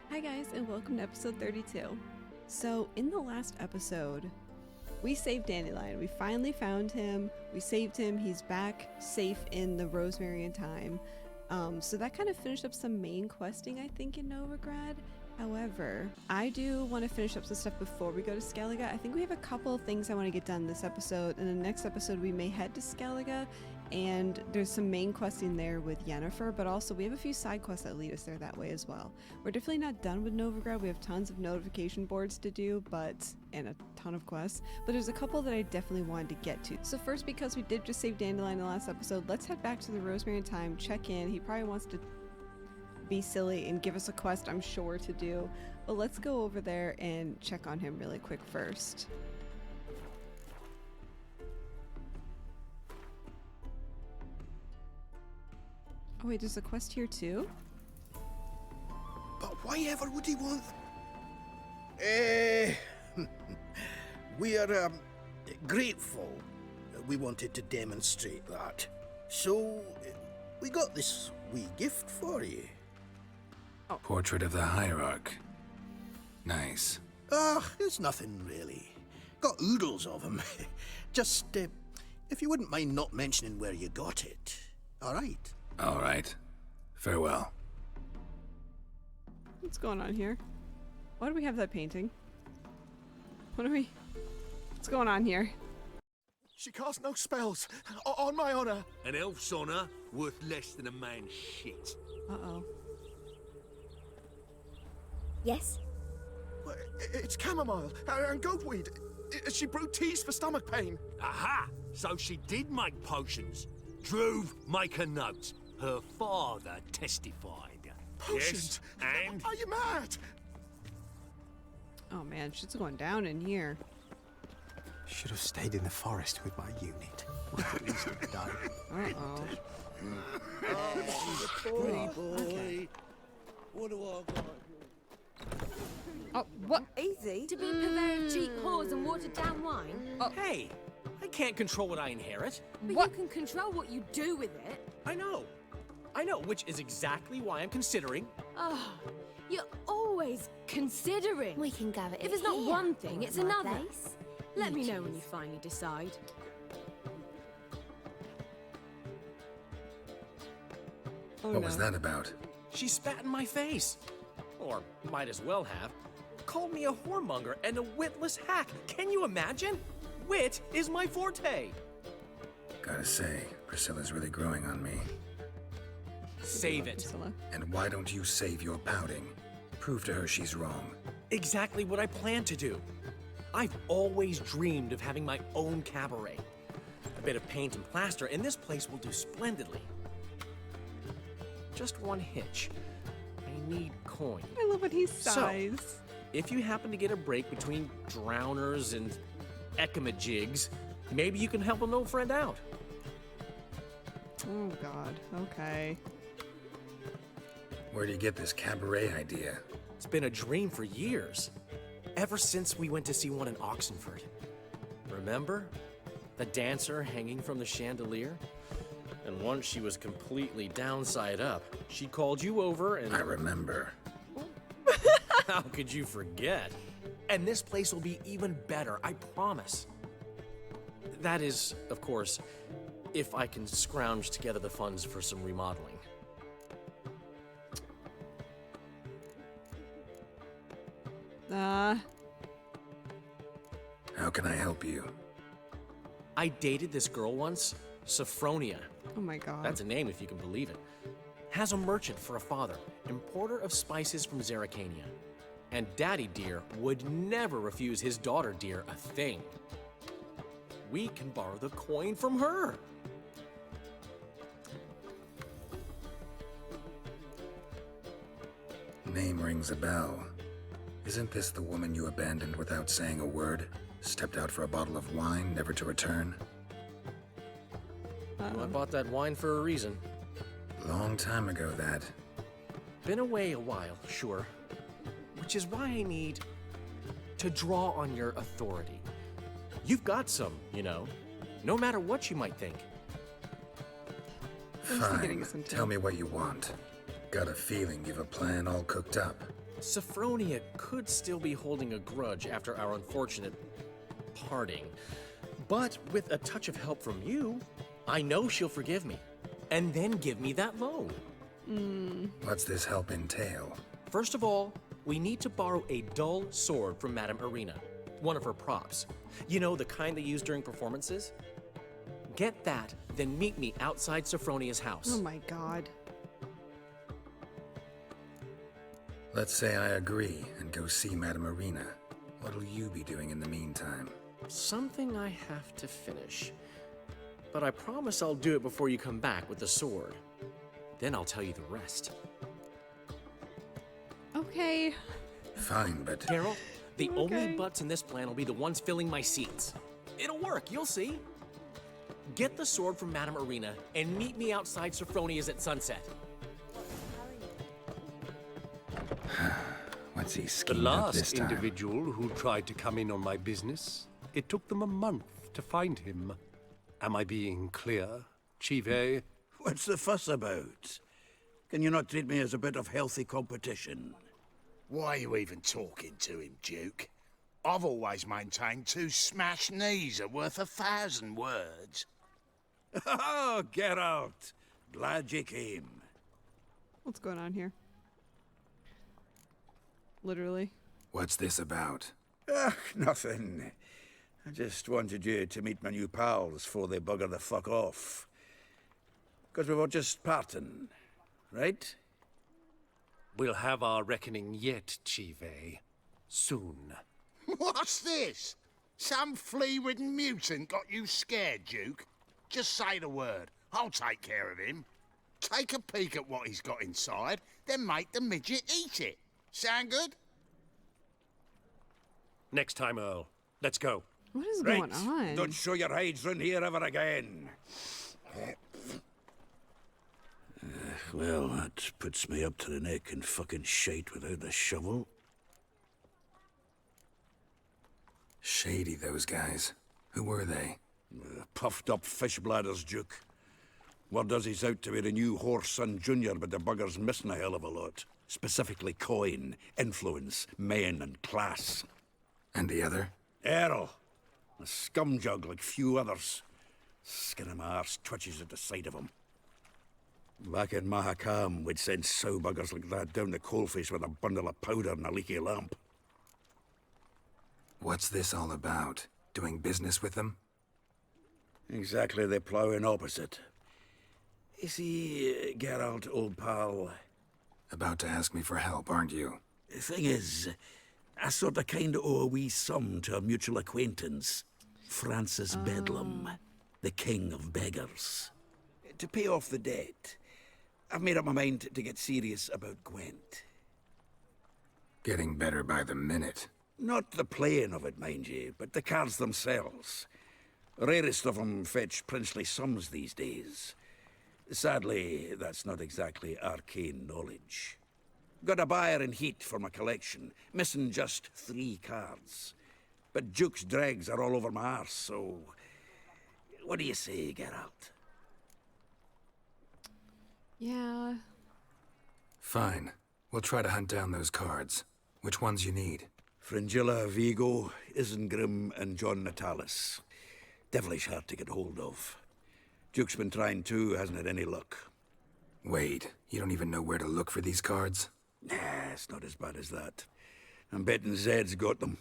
Hi guys, and welcome to episode 32. So, in the last episode, we saved Dandelion. We finally found him, we saved him, he's back safe in the Rosemary and Thyme. So that kind of finished up some main questing, I think, in Novigrad. However, I do want to finish up some stuff before we go to Skellige. I think we have a couple of things I want to get done this episode. In the next episode, we may head to Skellige, and there's some main questing there with Yennefer, but also we have a few side quests that lead us there that way as well. We're definitely not done with Novigrad. We have tons of notification boards to do, and a ton of quests, but there's a couple that I definitely wanted to get to. So first, because we did just save Dandelion in the last episode, let's head back to the Rosemary and Thyme, check in. He probably wants to be silly and give us a quest, I'm sure, to do, but let's go over there and check on him really quick first. Oh wait, there's a quest here too? But why ever would he want... we are grateful. We wanted to demonstrate that. So, we got this wee gift for you. Portrait of the Hierarch. Nice. It's nothing really. Got oodles of them. Just, if you wouldn't mind not mentioning where you got it. All right? All right. Farewell. What's going on here? Why do we have that painting? What's going on here? She cast no spells, on my honor. An elf's honor worth less than a man's shit. Uh-oh. Yes? Well, it's chamomile and goatweed. She brewed teas for stomach pain. Aha! So she did make potions. Druve, make a note. Her father testified. Potions? Yes, and... Are you mad? Oh man, shit's going down in here. Should have stayed in the forest with my unit. Would at least have died. Uh-oh. Pretty boy. What do I got? Oh, what? Easy. To be purveyor of cheap whores and watered down wine? Hey, I can't control what I inherit. But What? you can control what you do with it. I know, which is exactly why I'm considering. Oh, you're always considering. We can gather it If it's not here, one thing, or it's at my another. place. Let me You know when you choose. finally decide. Oh, What no. was that about? She spat in my face. Or might as well have. Called me a whoremonger and a witless hack. Can you imagine? Wit is my forte. Gotta say, Priscilla's really growing on me. Save it. Priscilla. And why don't you save your pouting? Prove to her she's wrong. Exactly what I plan to do. I've always dreamed of having my own cabaret. A bit of paint and plaster, and this place will do splendidly. Just one hitch. I need coin. I love when he So- sighs. If you happen to get a break between drowners and ekamajigs, maybe you can help an old friend out. Oh god, okay. Where do you get this cabaret idea? It's been a dream for years. Ever since we went to see one in Oxenford. Remember? The dancer hanging from the chandelier? And once she was completely downside up, she called you over and... I remember. How could you forget? And this place will be even better, I promise. That is, of course, if I can scrounge together the funds for some remodeling. How can I help you? I dated this girl once, Sophronia. Oh my god. That's a name if you can believe it. Has a merchant for a father, importer of spices from Zerrikania. And Daddy Dear would never refuse his daughter Dear a thing. We can borrow the coin from her. Name rings a bell. Isn't this the woman you abandoned without saying a word? Stepped out for a bottle of wine, never to return? I bought that wine for a reason. Long time ago, that. Been away a while, sure. Which is why I need to draw on your authority. You've got some, you know, no matter what you might think. I'm still getting Fine. some Tell me what you want. Got a feeling you've a plan all cooked up. Sophronia could still be holding a grudge after our unfortunate parting. But with a touch of help from you, I know she'll forgive me. And then give me that loan. What's this help entail? First of all, we need to borrow a dull sword from Madame Irina, one of her props. You know, the kind they use during performances? Get that, then meet me outside Sophronia's house. Oh my god. Let's say I agree and go see Madame Irina. What'll you be doing in the meantime? Something I have to finish. But I promise I'll do it before you come back with the sword. Then I'll tell you the rest. Okay. Fine, but... Geralt, the only Okay. butts in this plan will be the ones filling my seats. It'll work, you'll see. Get the sword from Madame Irina and meet me outside Sophronia's at sunset. What's he The schemed up this last time? individual who tried to come in on my business, it took them a month to find him. Am I being clear, Chive? What's the fuss about? Can you not treat me as a bit of healthy competition? Why are you even talking to him, Duke? I've always maintained 2 smashed knees are worth 1,000 words. Oh, Geralt! Glad you came. What's going on here? Literally. What's this about? Nothing. I just wanted you to meet my new pals before they bugger the fuck off. Because we were just parting, right? We'll have our reckoning yet, Chive. Soon. What's this? Some flea-ridden mutant got you scared, Duke? Just say the word. I'll take care of him. Take a peek at what he's got inside, then make the midget eat it. Sound good? Next time, Earl. Let's go. What is Right. going on? Don't show your hides round here ever again. Well, that puts me up to the neck in fucking shite without the shovel. Shady, those guys. Who were they? Puffed up fish bladders, Duke. Word does he's out to be the new Whoreson Junior, but the bugger's missing a hell of a lot. Specifically coin, influence, men, and class. And the other? Earl. A scumjug like few others. Skin of my arse twitches at the sight of him. Back in Mahakam, we'd send sow buggers like that down the coalface with a bundle of powder and a leaky lamp. What's this all about? Doing business with them? Exactly the ploughing opposite. You see, Geralt, old pal, About to ask me for help, aren't you? the thing is, I sort of kind of owe a wee sum to a mutual acquaintance, Francis Bedlam, the king of beggars. To pay off the debt, I've made up my mind to get serious about Gwent. Getting better by the minute. Not the playing of it, mind you, but the cards themselves. Rarest of them fetch princely sums these days. Sadly, that's not exactly arcane knowledge. Got a buyer in heat for my collection, missing just 3 cards. But Duke's dregs are all over my arse, so... What do you say, Geralt? Yeah. Fine. We'll try to hunt down those cards. Which ones you need? Fringilla, Vigo, Isengrim, and John Natalis. Devilish hard to get hold of. Duke's been trying too, hasn't had any luck. Wait, you don't even know where to look for these cards? Nah, it's not as bad as that. I'm betting Zed's got them.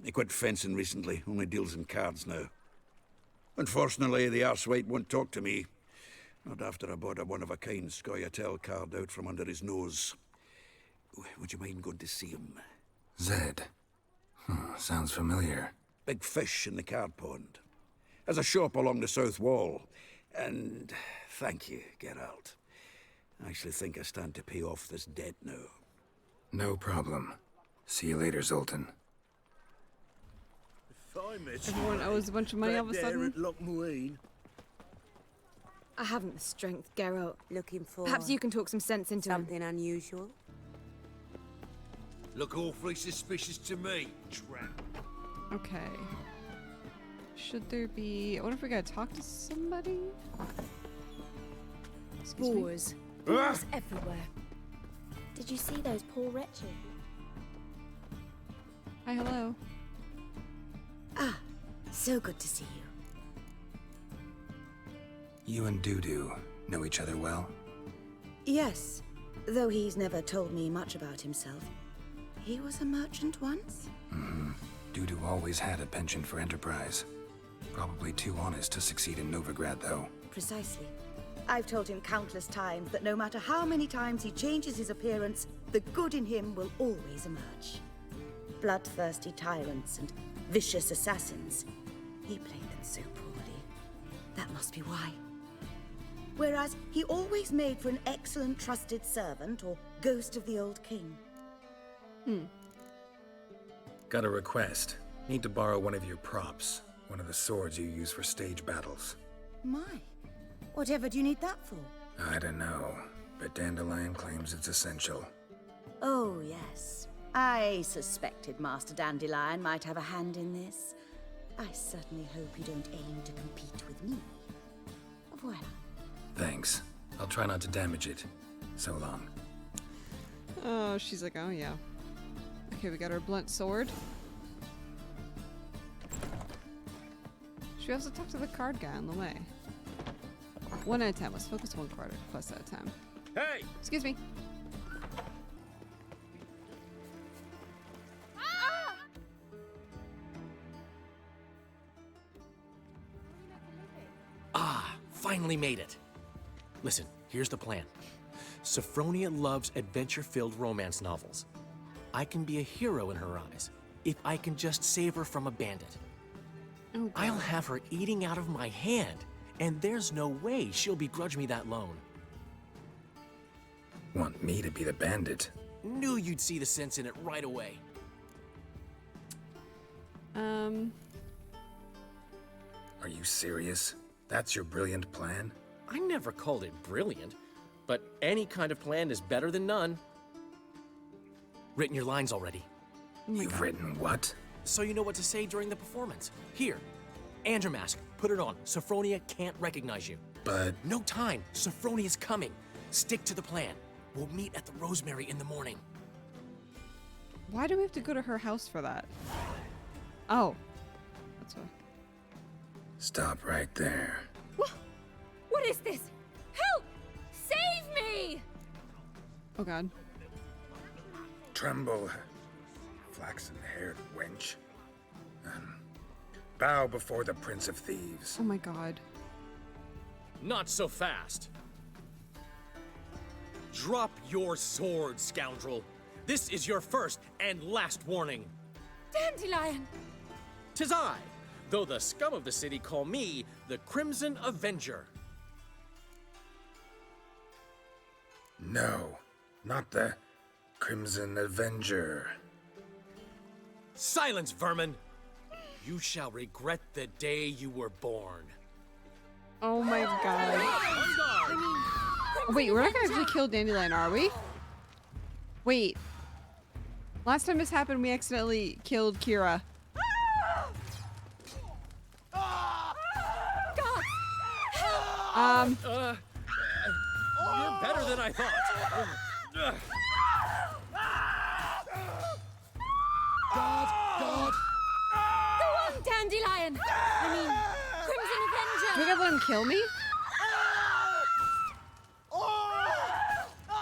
He quit fencing recently, only deals in cards now. Unfortunately, the arsewite won't talk to me. Not after I bought a one-of-a-kind Scoia'tael card out from under his nose. Would you mind going to see him? Zed. Sounds familiar. Big fish in the card pond. Has a shop along the south wall. And thank you, Geralt. I actually think I stand to pay off this debt now. No problem. See you later, Zoltan. Everyone owes a bunch of money all of a sudden. I haven't the strength, Geralt. Looking for Perhaps you can talk some sense into him. something unusual? Look awfully suspicious to me, tramp. Okay. Should there be... I wonder if we gotta talk to somebody? Excuse me? Boars. Boars everywhere. Did you see those poor wretches? Hi, hello. Ah, so good to see you. You and Dudu know each other well? Yes, though he's never told me much about himself. He was a merchant once? Mm-hmm. Dudu always had a penchant for enterprise. Probably too honest to succeed in Novigrad, though. Precisely. I've told him countless times that no matter how many times he changes his appearance, the good in him will always emerge. Bloodthirsty tyrants and vicious assassins. He played them so poorly. That must be why. Whereas he always made for an excellent trusted servant or ghost of the old king. Got a request. Need to borrow one of your props. One of the swords you use for stage battles. My, whatever do you need that for? I don't know, but Dandelion claims it's essential. Oh, yes. I suspected Master Dandelion might have a hand in this. I certainly hope you don't aim to compete with me. Voilà. Thanks. I'll try not to damage it. So long. Oh, she's like, oh yeah. Okay, we got our blunt sword. Should we also talk to the card guy on the way? 1 at a time. Let's focus one card quest at a time. Hey! Excuse me. Ah, finally made it. Listen, here's the plan. Sophronia loves adventure-filled romance novels. I can be a hero in her eyes if I can just save her from a bandit. Oh, I'll have her eating out of my hand, and there's no way she'll begrudge me that loan. Want me to be the bandit? Knew you'd see the sense in it right away. Are you serious? That's your brilliant plan? I never called it brilliant, but any kind of plan is better than none. Written your lines already. You've written what? So you know what to say during the performance. Here, and your mask. Put it on. Sophronia can't recognize you. But... No time. Sophronia's coming. Stick to the plan. We'll meet at the Rosemary in the morning. Why do we have to go to her house for that? Oh. That's why. Stop right there. What is this? Help! Save me! Oh god. Tremble, flaxen-haired wench. Bow before the Prince of Thieves. Oh my god. Not so fast. Drop your sword, scoundrel. This is your first and last warning. Dandelion! 'Tis I, though the scum of the city call me the Crimson Avenger. No, not the Crimson Avenger. Silence, vermin! You shall regret the day you were born. Oh my god. Wait, we're not gonna actually kill Dandelion, are we? Wait. Last time this happened, we accidentally killed Kira. You're better than I thought. God! Go on, Dandelion! Crimson Avenger! Do we gotta let him kill me?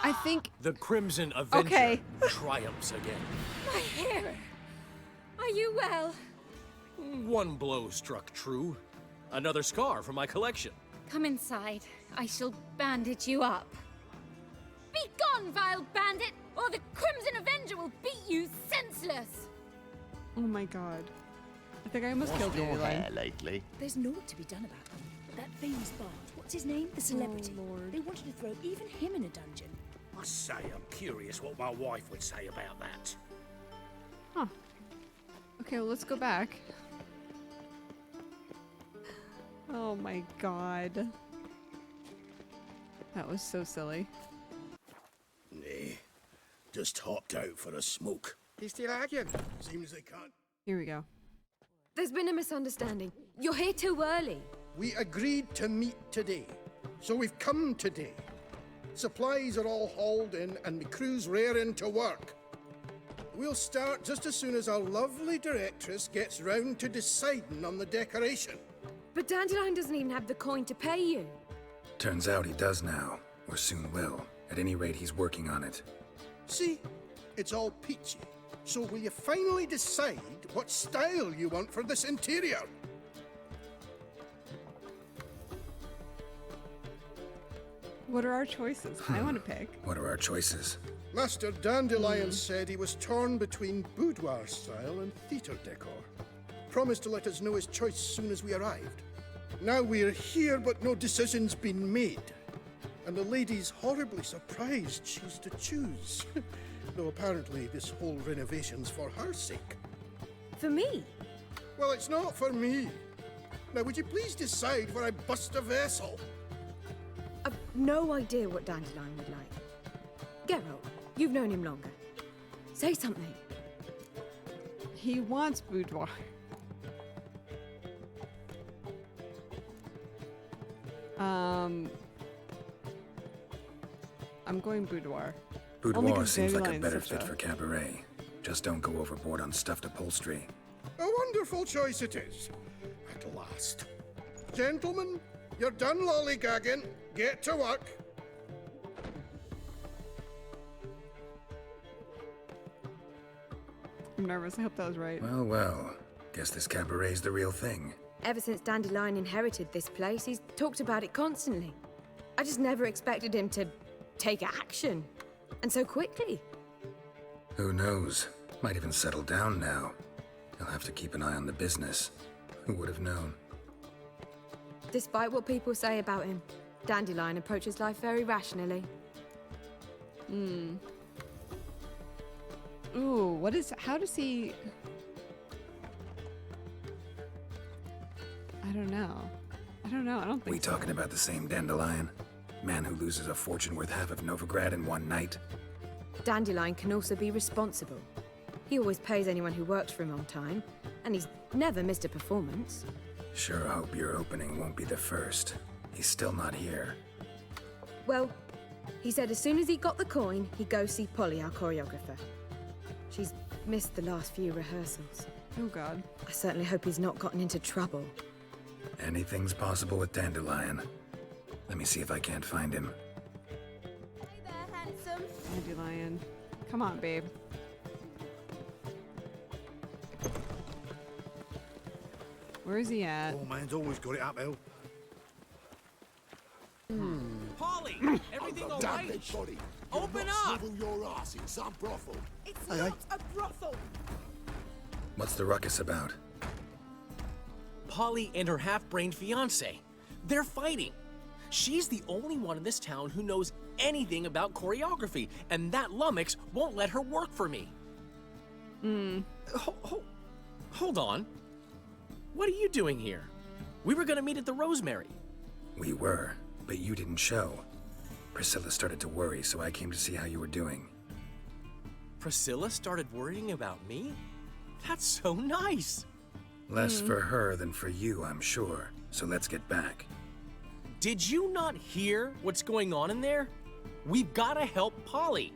I think... The Crimson Avenger triumphs again. My hair! Are you well? One blow struck true. Another scar from my collection. Come inside. I shall bandage you up. Be gone, vile bandit, or the Crimson Avenger will beat you senseless! Oh my god. I think I almost killed Dandelion. lately? There's naught to be done about them. That famous bard, what's his name? The celebrity. Oh, Lord. They wanted to throw even him in a dungeon. I say, I'm curious what my wife would say about that. Huh. Okay, well, let's go back. Oh my god. That was so silly. Nah, just hopped out for a smoke. He's still arguing. Seems they can't. Here we go. There's been a misunderstanding. You're here too early. We agreed to meet today, so we've come today. Supplies are all hauled in and the crew's raring to work. we'll start just as soon as our lovely directress gets round to deciding on the decoration. But Dandelion doesn't even have the coin to pay you. Turns out he does now, or soon will. At any rate, he's working on it. See? It's all peachy. So will you finally decide what style you want for this interior? What are our choices? I want to pick. What are our choices? Master Dandelion said he was torn between boudoir style and theatre decor. Promised to let us know his choice as soon as we arrived. Now we're here, but no decision's been made. And the lady's horribly surprised she's to choose. Though apparently this whole renovation's for her sake. For me? Well, it's not for me. Now, would you please decide where I bust a vessel? I've no idea what Dandelion would like. Geralt, you've known him longer. Say something. He wants boudoir. I'm going boudoir. Boudoir seems like a better fit for cabaret. Just don't go overboard on stuffed upholstery. A wonderful choice it is. At last. Gentlemen, you're done lollygagging. Get to work. I'm nervous. I hope that was right. Well, well. Guess this cabaret's the real thing. Ever since Dandelion inherited this place, he's talked about it constantly. I just never expected him to take action. And so quickly. Who knows? Might even settle down now. He'll have to keep an eye on the business. Who would have known? Despite what people say about him, Dandelion approaches life very rationally. Ooh, how does he... I don't know. I don't think We talking about the same Dandelion? Man who loses a fortune worth half of Novigrad in one night? Dandelion can also be responsible. He always pays anyone who works for him on time, and he's never missed a performance. Sure hope your opening won't be the first. He's still not here. Well, he said as soon as he got the coin, he'd go see Polly, our choreographer. She's missed the last few rehearsals. Oh, God. I certainly hope he's not gotten into trouble. Anything's possible with Dandelion. Let me see if I can't find him. Hey there, handsome. Dandelion. Come on, babe. Where is he at? Oh, man's always got it uphill. Polly, everything all Damn right? big body. Open up! Swivel your ass in some brothel. It's not a brothel. What's the ruckus about? Polly and her half-brained fiancé. They're fighting. She's the only one in this town who knows anything about choreography, and that lummox won't let her work for me. Hold on. What are you doing here? We were gonna meet at the Rosemary. We were, but you didn't show. Priscilla started to worry, so I came to see how you were doing. Priscilla started worrying about me? That's so nice. Less for her than for you, I'm sure. So let's get back. Did you not hear what's going on in there? We've gotta help Polly.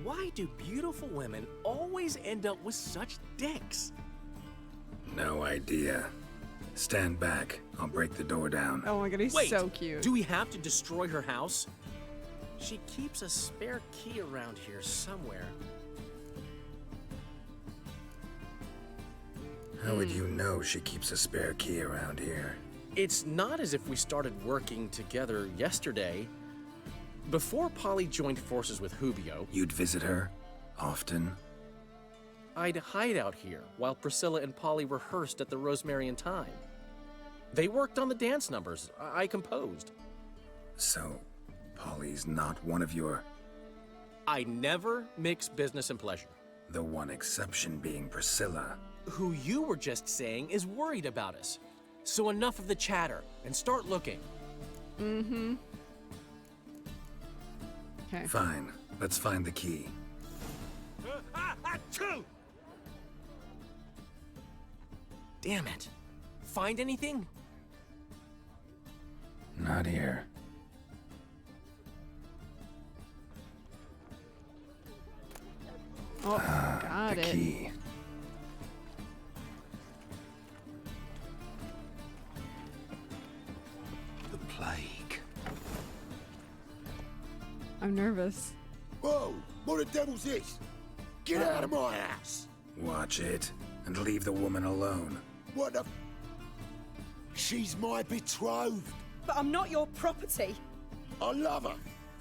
Why do beautiful women always end up with such dicks? No idea. Stand back. I'll break the door down. Oh my God, he's Wait, so cute. do we have to destroy her house? She keeps a spare key around here somewhere. How would you know she keeps a spare key around here? It's not as if we started working together yesterday. Before Polly joined forces with Hubio, You'd visit her? Often? I'd hide out here while Priscilla and Polly rehearsed at the Rosemary in time. They worked on the dance numbers I composed. So, Polly's not one of your... I never mix business and pleasure. The one exception being Priscilla. Who you were just saying is worried about us. So enough of the chatter and start looking. Okay. Fine. Let's find the key. Damn it. Find anything? Not here. Oh, God. Got the it. key. The plague. I'm nervous. Whoa! What the devil's this? Get out of my house! Watch it, and leave the woman alone. What the... She's my betrothed. But I'm not your property. I love her.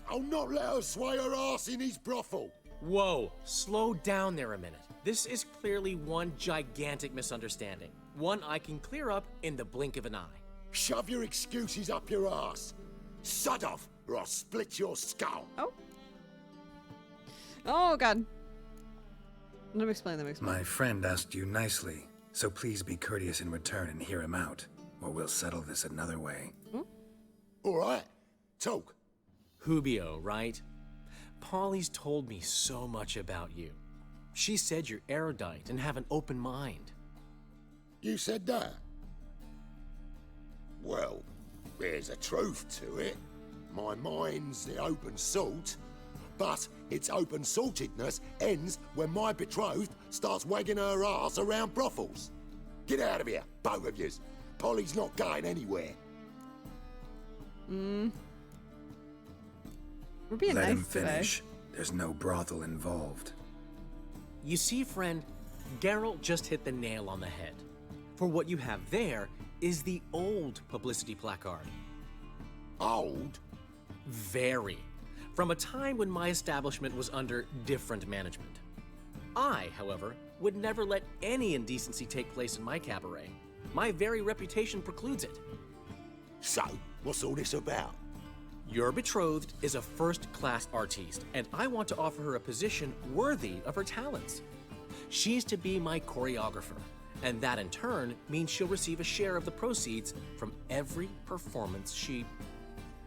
I'll not let her sway her ass in his brothel. Whoa, slow down there a minute. This is clearly one gigantic misunderstanding. One I can clear up in the blink of an eye. Shove your excuses up your ass. Sod off, or I'll split your skull. Oh. Oh, God. Let me explain. My friend asked you nicely, so please be courteous in return and hear him out, or we'll settle this another way. All right, talk. Hubio, right? Polly's told me so much about you. She said you're erudite and have an open mind. You said that? Well, there's a truth to it. My mind's the open salt, but its open saltedness ends when my betrothed starts wagging her ass around brothels. Get out of here, both of yous. Polly's not going anywhere. We're being Let nice him finish. today. There's no brothel involved. You see, friend, Geralt just hit the nail on the head. For what you have there is the old publicity placard. Old? Very. From a time when my establishment was under different management. I, however, would never let any indecency take place in my cabaret. My very reputation precludes it. So, what's all this about? Your betrothed is a first-class artiste, and I want to offer her a position worthy of her talents. She's to be my choreographer, and that in turn means she'll receive a share of the proceeds from every performance she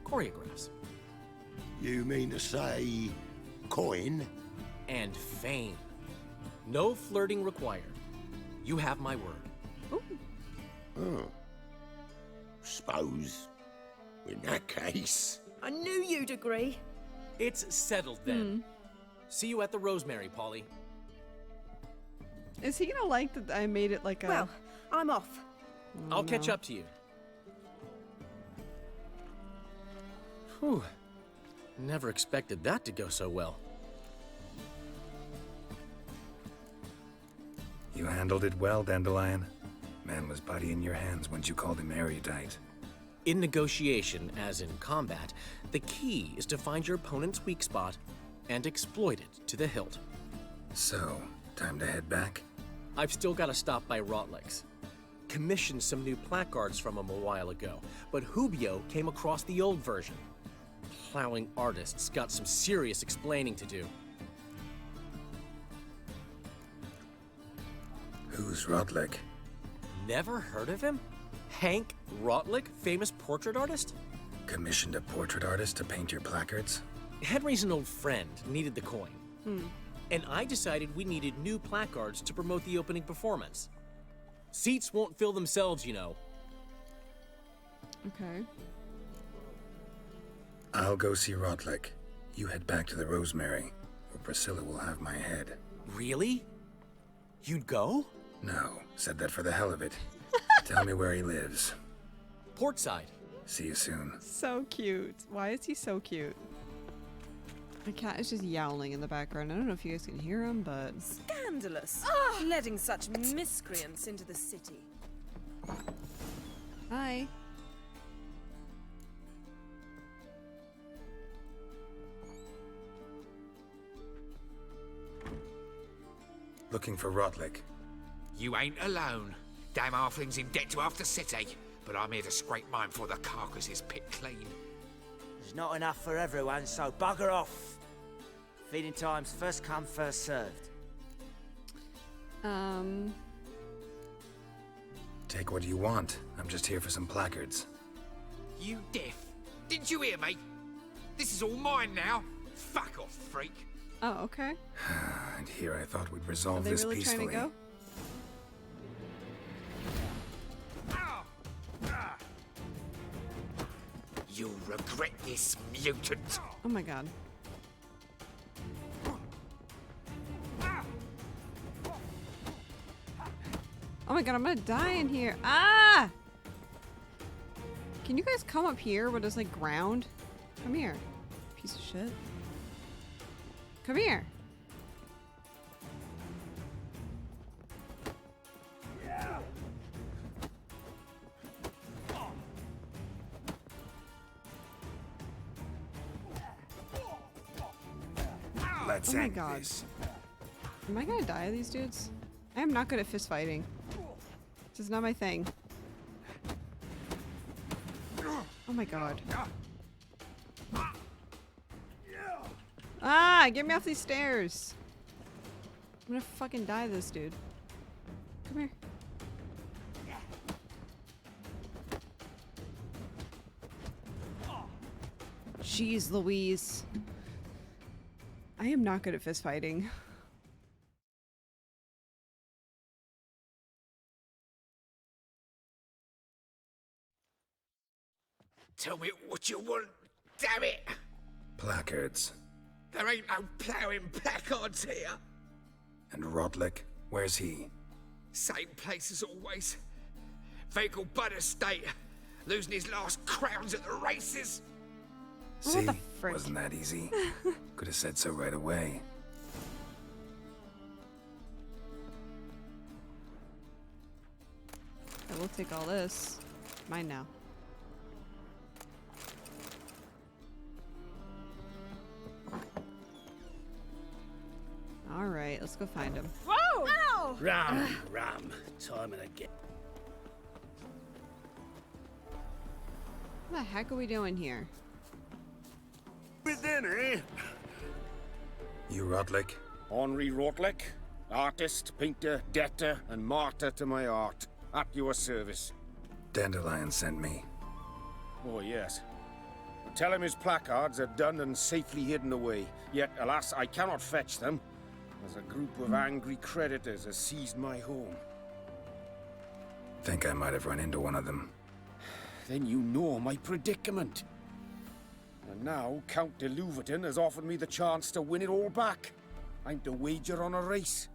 choreographs. You mean to say... coin? And fame. No flirting required. You have my word. Oh. Suppose... in that case... I knew you'd agree. It's settled then. See you at the Rosemary, Polly. Is he gonna like that I made it like a... Well, I'm off. I'll catch up to you. Whew. Never expected that to go so well. You handled it well, Dandelion. Man was putty in your hands once you called him erudite. In negotiation, as in combat, the key is to find your opponent's weak spot and exploit it to the hilt. So, time to head back? I've still got to stop by Rotlegs. Commissioned some new placards from him a while ago, but Hubio came across the old version. Plowing artists got some serious explaining to do. Who's Rotlick? Never heard of him? Hank Rotlick, famous portrait artist? Commissioned a portrait artist to paint your placards? Henry's an old friend, needed the coin. And I decided we needed new placards to promote the opening performance. Seats won't fill themselves, you know. Okay. I'll go see Rotlick. You head back to the Rosemary, or Priscilla will have my head. Really? You'd go? No, said that for the hell of it. Tell me where he lives. Portside. See you soon. So cute. Why is he so cute? My cat is just yowling in the background. I don't know if you guys can hear him, but... Scandalous. Letting such miscreants into the city. Hi. Looking for Rotlick. You ain't alone. Damn halfling's in debt to half the city, but I'm here to scrape mine before the carcass is picked clean. There's not enough for everyone, so bugger off. Feeding time's first come, first served. Take what you want. I'm just here for some placards. You deaf? Didn't you hear me? This is all mine now. Fuck off, freak. Oh, okay. And here I thought we'd resolve Are they this really peacefully. trying to go? You'll regret this, mutant. Oh my god. Oh my god, I'm gonna die in here. Ah! Can you guys come up here where there's like ground? Come here. Piece of shit. Come here. Let's Oh my end god. this. Am I gonna die of these dudes? I am not good at fist fighting. This is not my thing. Oh my god. Ah! Get me off these stairs! I'm gonna fucking die this dude. Come here. Jeez Louise. I am not good at fist fighting. Tell me what you want, damn it! Placards. There ain't no ploughing placards here. And Rodlick, where's he? Same place as always. Vehicle Bud Estate. Losing his last crowns at the races. See? Wasn't that easy? Could have said so right away. I will take all this. Mine now. Alright, let's go find him. Whoa! Ow! Ram. Time and again. What the heck are we doing here? Within, eh? You Rodlick? Henri Rodlick, artist, painter, debtor, and martyr to my art. At your service. Dandelion sent me. Oh, yes. Tell him his placards are done and safely hidden away. Yet, alas, I cannot fetch them, as a group of angry creditors has seized my home. Think I might have run into one of them. Then you know my predicament. And now, Count de Louverton has offered me the chance to win it all back. I'm to wager on a race.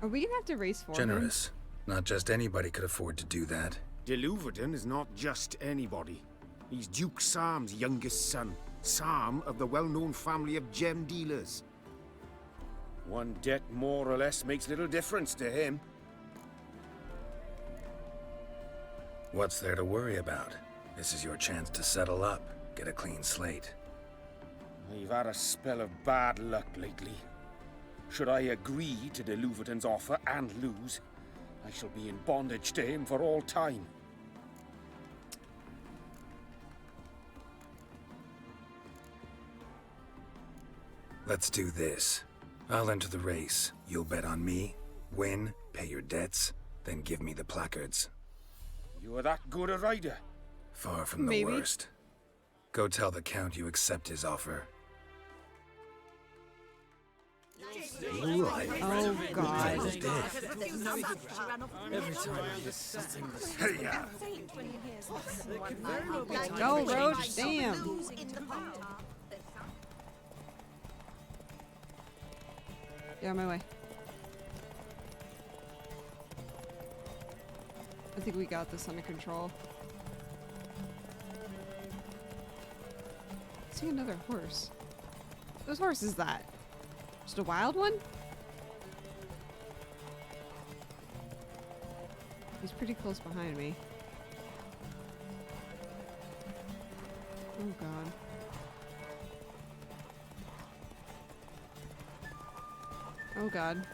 Are we gonna have to race for him? Generous. Not just anybody could afford to do that. De Louverton is not just anybody. He's Duke Sam's youngest son. Sam of the well-known family of gem dealers. One debt more or less makes little difference to him. What's there to worry about? This is your chance to settle up, get a clean slate. I've had a spell of bad luck lately. Should I agree to de Louverton's offer and lose, I shall be in bondage to him for all time. Let's do this. I'll enter the race. You'll bet on me, win, pay your debts, then give me the placards. You are that good a rider? Far from the Maybe. worst. Go tell the Count you accept his offer. Oh god. Every time I hear something. Go, Roach, damn. Get out of my way. I think we got this under control. I see another horse. Whose horse is that? Just a wild one? He's pretty close behind me. Oh god. Oh god.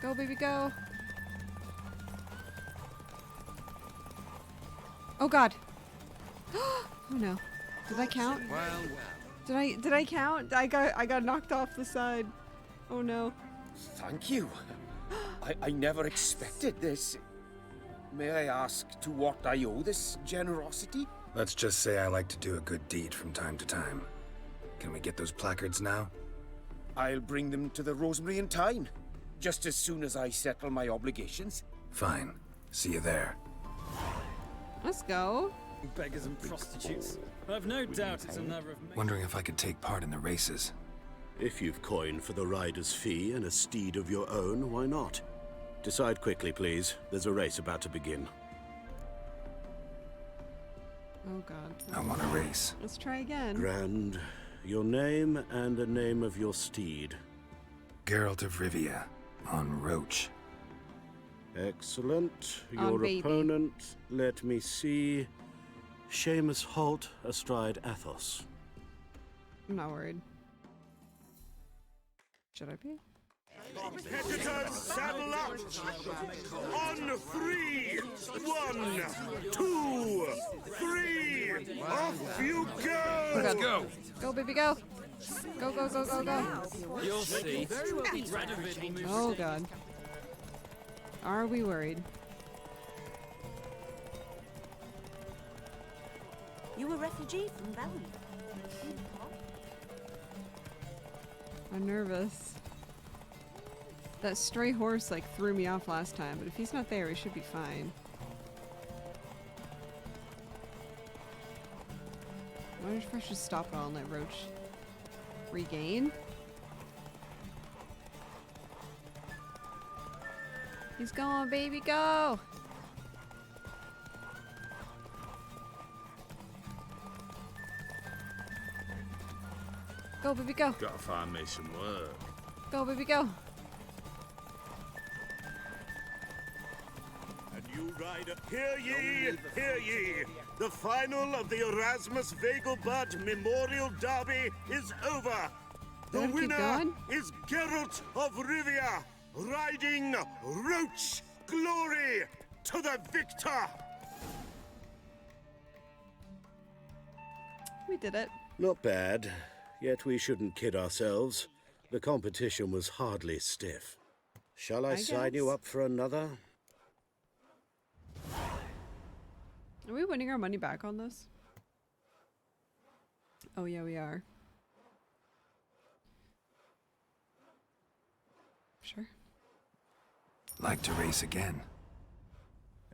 Go, baby, go. Oh god. Oh no. Did I count? Did I count? I got knocked off the side. Oh no. Thank you. I never expected this. May I ask to what I owe this generosity? Let's just say I like to do a good deed from time to time. Can we get those placards now? I'll bring them to the Rosemary in time, just as soon as I settle my obligations. Fine. See you there. Let's go. Beggars and prostitutes. I've no doubt it's another of... Wondering if I could take part in the races. If you've coin for the rider's fee and a steed of your own, why not? Decide quickly, please. There's a race about to begin. Oh god. I want a race. Let's try again. Grand. Your name and the name of your steed. Geralt of Rivia, on Roach. Excellent. On Your baby. opponent, let me see. Seamus Holt astride Athos. I'm not worried. Should I be? Competitors, saddle up! On 3! 1, 2, 3! Off you go! Let's go! Go, baby, go! Go, go, go, go, go! You'll see. Oh god. Are we worried? You a refugee from Valley? I'm nervous. That stray horse like threw me off last time, but if he's not there, we should be fine. I wonder if I should stop it all and let Roach regain? He's going, baby, go! Go, baby, go! Gotta find me some work. Go, baby, go! And you rider, hear ye, hear ye! The final of the Erasmus Vegelbud Memorial Derby is over! The Better keep winner going. is Geralt of Rivia, riding Roach! Glory to the victor! We did it. Not bad. Yet we shouldn't kid ourselves. The competition was hardly stiff. Shall I sign you guess. up for another? Are we winning our money back on this? Oh yeah, we are. Sure. Like to race again.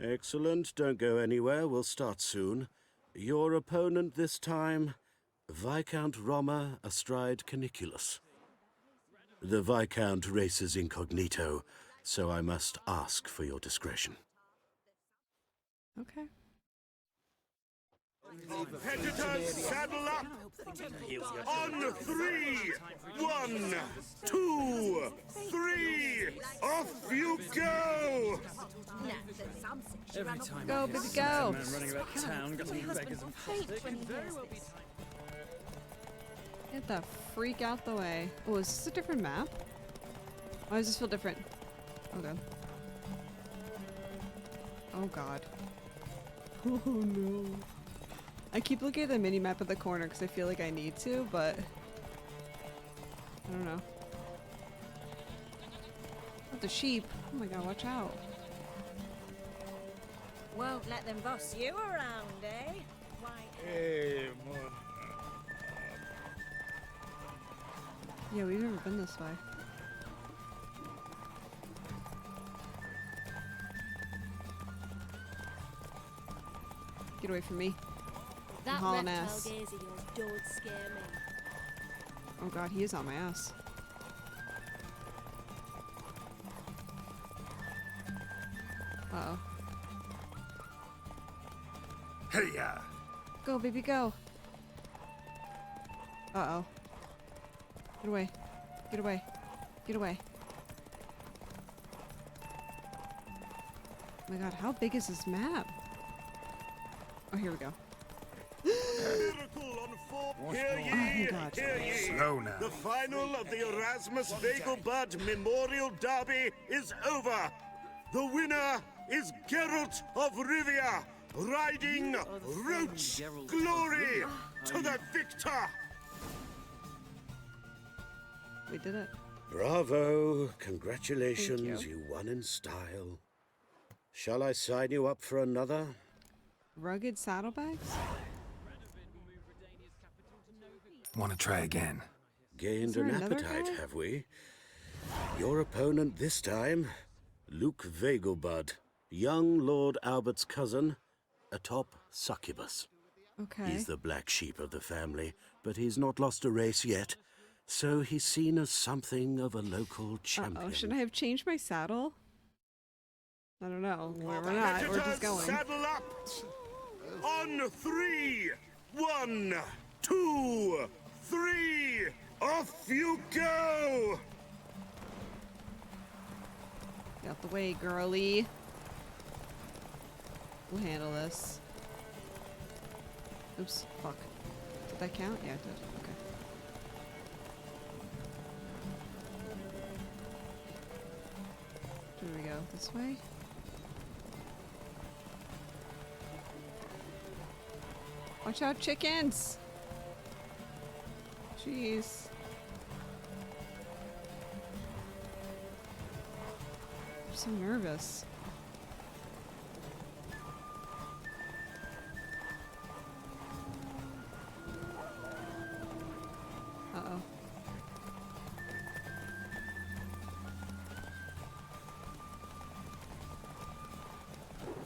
Excellent. Don't go anywhere. We'll start soon. Your opponent this time, Viscount Roma astride Caniculus. The Viscount races incognito, so I must ask for your discretion. Okay. Competitors, saddle up! On 3! 1, 2, 3! Off you go! Every time Go, I baby, hear go. some man running about town, getting beggars and prostitutes. Get the freak out the way. Oh, is this a different map? Why does this feel different? Oh god. Oh god. Oh no. I keep looking at the mini map at the corner because I feel like I need to, but I don't know. Oh, the sheep. Oh my god, watch out. Won't let them boss you around, eh? Why? Hey, man. Yeah, we've never been this way. Get away from me. That hauling reptile ass. gaze of yours don't scare me. Oh god, he is on my ass. Uh-oh. Hey-ya! Go, baby, go! Uh-oh. Get away. Get away. Get away. Oh my god, how big is this map? Oh, here we go. Miracle on 4. Hear ye, Oh, God. hear ye. Slow now. The final of the Erasmus Vegelbud Memorial Derby is over. The winner is Geralt of Rivia, riding Roach. Glory to the victor! We did it. Bravo! Congratulations, Thank you. you won in style. Shall I sign you up for another? Rugged saddlebags? Want to try again? Gained there an another appetite, guy? have we? Your opponent this time, Luke Vegelbud, young Lord Albert's cousin, atop succubus. Okay. He's the black sheep of the family, but he's not lost a race yet, so he's seen as something of a local champion. Oh, should I have changed my saddle? I don't know. We're not. We're just going. Saddle up! On 3! 1, 2, 3! Off you go! Get out the way, girly. We'll handle this. Oops, fuck. Did that count? Yeah, it did. Okay. Where do we go? This way? Watch out, chickens! Jeez. I'm so nervous. Uh-oh.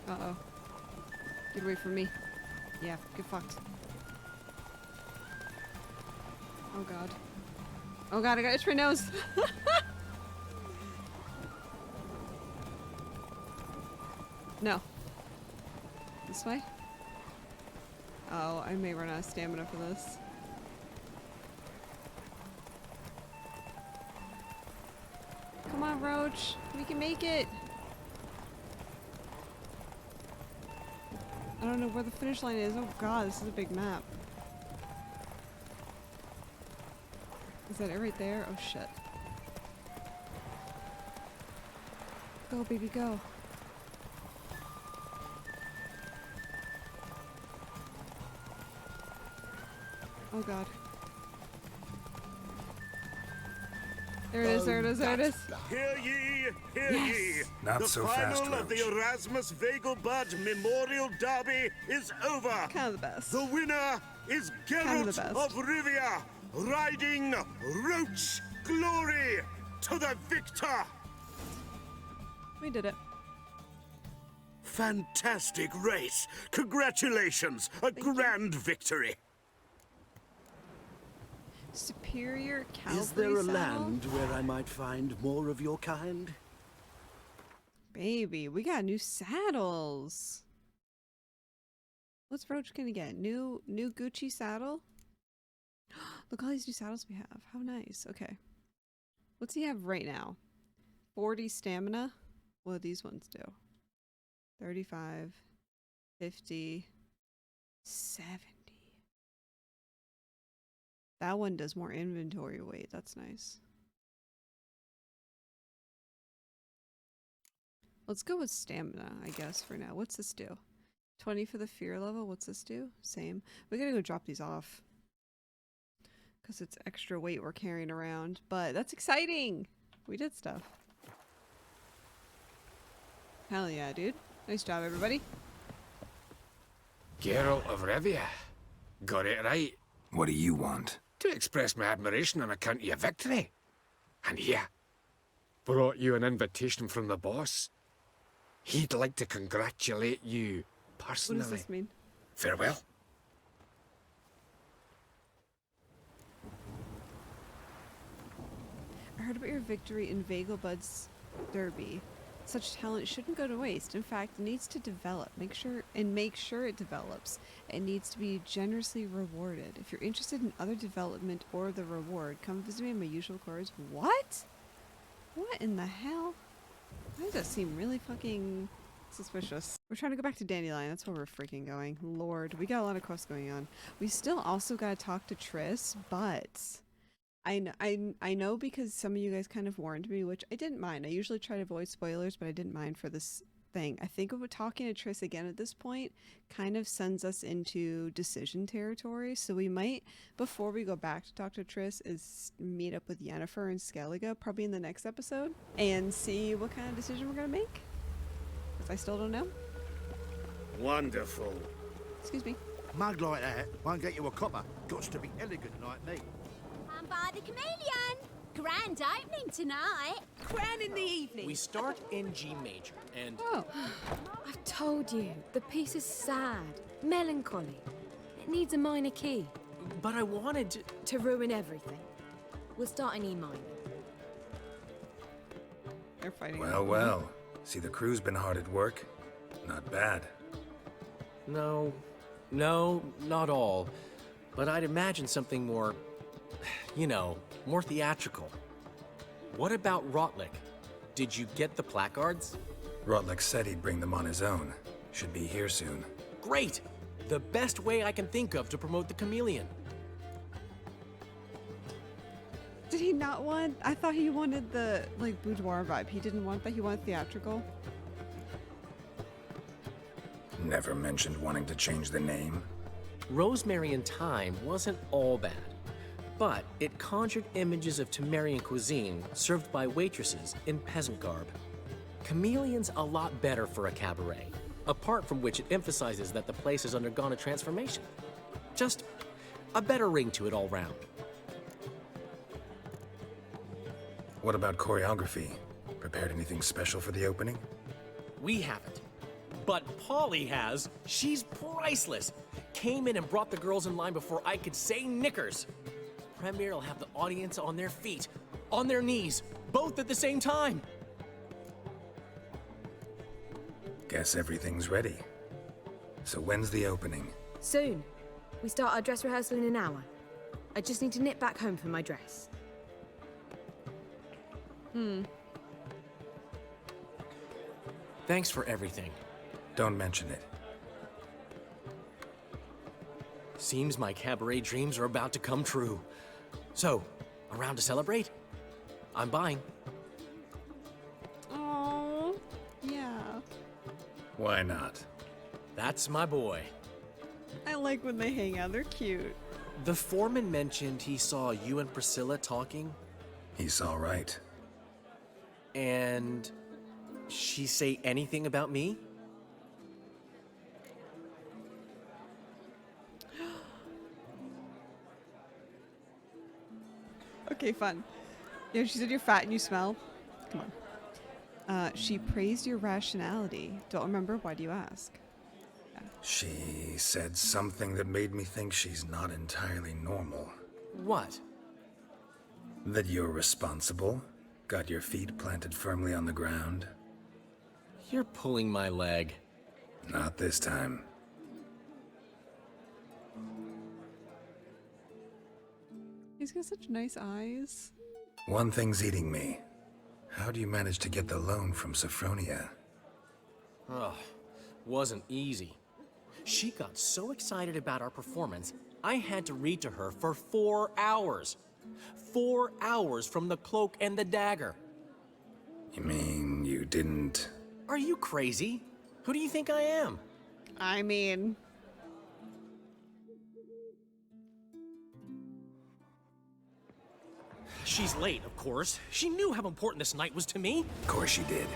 Uh-oh. Get away from me. Yeah, get fucked. Oh god. Oh god, I got itch my nose! No. This way? Oh, I may run out of stamina for this. Come on, Roach. We can make it. I don't know where the finish line is. Oh god, this is a big map. Is that it right there? Oh shit. Go, baby, go. Oh god. There it is, there it is, there it is. Hear ye, hear ye. Not the so final fast, of the Roach. Erasmus Vegelbud Memorial Derby is over. Kind of the best. The winner is Kind of the Geralt best. of Rivia, riding Roach glory to the victor. We did it. Fantastic race! Congratulations! A grand victory! Superior cavalry Is there a saddle? land where I might find more of your kind? Baby, we got new saddles. What's Roach gonna get? New Gucci saddle? Look all these new saddles we have. How nice. Okay. What's he have right now? 40 stamina? What do these ones do? 35, 50, 70. That one does more inventory weight. That's nice. Let's go with stamina, I guess, for now. What's this do? 20 for the fear level. What's this do? Same. We gotta go drop these off. Because it's extra weight we're carrying around. But that's exciting! We did stuff. Hell yeah, dude. Nice job, everybody. Geralt of Rivia. Got it right. What do you want? To express my admiration on account of your victory. And here, brought you an invitation from the boss. He'd like to congratulate you personally. What does this mean? Farewell. I heard about your victory in Vegelbud's Derby. Such talent shouldn't go to waste. In fact, it needs to develop. Make sure it develops. It needs to be generously rewarded. If you're interested in other development or the reward, come visit me in my usual quarters. What? What in the hell? Why does that seem really fucking suspicious? We're trying to go back to Dandelion. That's where we're freaking going. Lord, we got a lot of quests going on. We still also got to talk to Triss, but I know because some of you guys kind of warned me, which I didn't mind. I usually try to avoid spoilers, but I didn't mind for this thing. I think talking to Triss again at this point kind of sends us into decision territory. So we might, before we go back to talk to Triss, is meet up with Yennefer and Skellige probably in the next episode and see what kind of decision we're going to make. Because I still don't know. Wonderful. Excuse me. Mug like that won't get you a copper. Got to be elegant like me. I'm by the chameleon. Grand opening tonight. Grand in the evening. We start in G major, and... Oh, I've told you, the piece is sad, melancholy. It needs a minor key. But I wanted to ruin everything. We'll start in E minor. They're fighting. Well, well. See, the crew's been hard at work. Not bad. No, not all. But I'd imagine something more, you know, more theatrical. What about Rotlick? Did you get the placards? Rotlick said he'd bring them on his own. Should be here soon. Great! The best way I can think of to promote the chameleon. Did he not want? I thought he wanted the like boudoir vibe. He didn't want that. He wanted theatrical. Never mentioned wanting to change the name. Rosemary and Thyme wasn't all bad, but it conjured images of Temerian cuisine served by waitresses in peasant garb. Chameleon's a lot better for a cabaret, apart from which it emphasizes that the place has undergone a transformation. Just a better ring to it all round. What about choreography? Prepared anything special for the opening? We haven't. But Polly has. She's priceless. Came in and brought the girls in line before I could say knickers. Premiere will have the audience on their feet, on their knees, both at the same time. Guess everything's ready. So when's the opening? Soon. We start our dress rehearsal in an hour. I just need to nip back home for my dress. Thanks for everything. Don't mention it. Seems my cabaret dreams are about to come true. So, around to celebrate? I'm buying. Oh, yeah. Why not? That's my boy. I like when they hang out. They're cute. The foreman mentioned he saw you and Priscilla talking. He saw right. And she say anything about me? Okay, fun. Yeah, she said you're fat and you smell. Come on. She praised your rationality. Don't remember? Why do you ask? Yeah. She said something that made me think she's not entirely normal. What? That you're responsible, got your feet planted firmly on the ground. You're pulling my leg. Not this time. He's got such nice eyes. One thing's eating me. How do you manage to get the loan from Sophronia? Ugh, wasn't easy. She got so excited about our performance, I had to read to her for 4 hours. 4 hours from the Cloak and the Dagger. You mean you didn't... Are you crazy? Who do you think I am? I mean... She's late, of course. She knew how important this night was to me. Of course she did.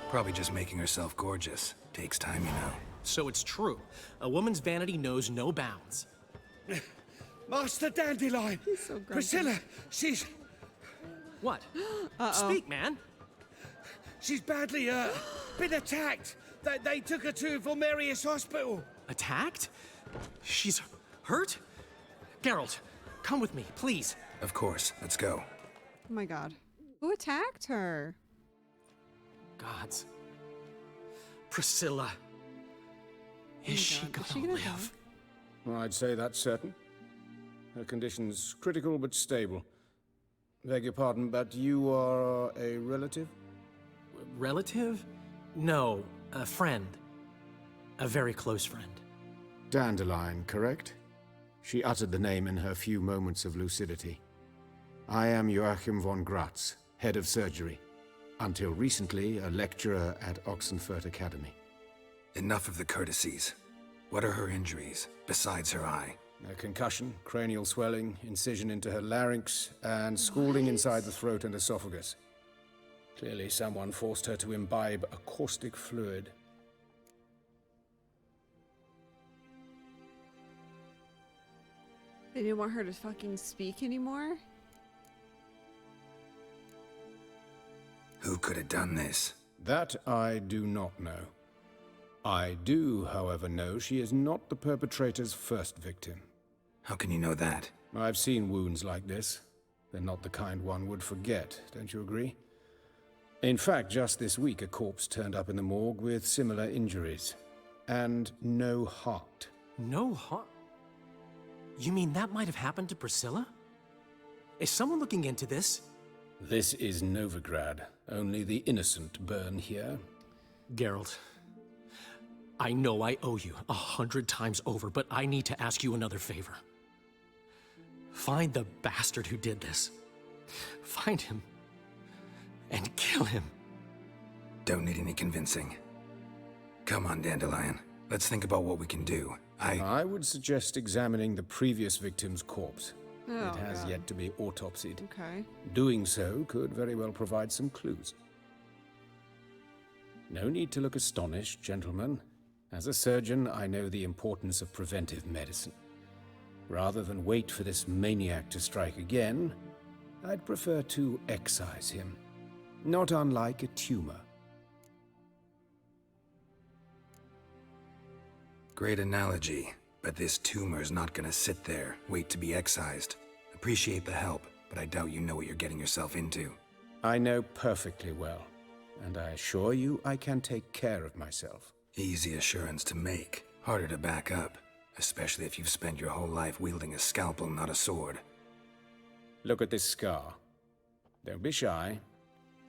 Probably just making herself gorgeous. Takes time, you know. So it's true. A woman's vanity knows no bounds. Master Dandelion! He's so grumpy. Priscilla, she's... What? Uh-oh. Speak, man. She's badly, been attacked. They took her to Vulmerius Hospital. Attacked? She's hurt? Geralt, come with me, please. Of course. Let's go. Oh my god. Who attacked her? Gods. Priscilla. Is she gonna live? Well, I'd say that's certain. Her condition's critical but stable. Beg your pardon, but you are a relative? Relative? No, a friend. A very close friend. Dandelion, correct? She uttered the name in her few moments of lucidity. I am Joachim von Gratz, head of surgery. Until recently, a lecturer at Oxenfurt Academy. Enough of the courtesies. What are her injuries, besides her eye? A concussion, cranial swelling, incision into her larynx, and scalding inside the throat and esophagus. Clearly someone forced her to imbibe a caustic fluid. They didn't want her to fucking speak anymore? could have done this? That I do not know. I do, however, know she is not the perpetrator's first victim. How can you know that? I've seen wounds like this. They're not the kind one would forget, don't you agree? In fact, just this week, a corpse turned up in the morgue with similar injuries. And no heart. No heart? You mean that might have happened to Priscilla? Is someone looking into this? This is Novigrad. Only the innocent burn here. Geralt, I know I owe you 100 times over, but I need to ask you another favor. Find the bastard who did this. Find him and kill him. Don't need any convincing. Come on, Dandelion. Let's think about what we can do. I would suggest examining the previous victim's corpse. Oh, it has God. yet to be autopsied. Okay. Doing so could very well provide some clues. No need to look astonished, gentlemen. As a surgeon, I know the importance of preventive medicine. Rather than wait for this maniac to strike again, I'd prefer to excise him. Not unlike a tumor. Great analogy, but this tumor's not gonna sit there, wait to be excised. Appreciate the help, but I doubt you know what you're getting yourself into. I know perfectly well, and I assure you I can take care of myself. Easy assurance to make, harder to back up, especially if you've spent your whole life wielding a scalpel, not a sword. Look at this scar. Don't be shy.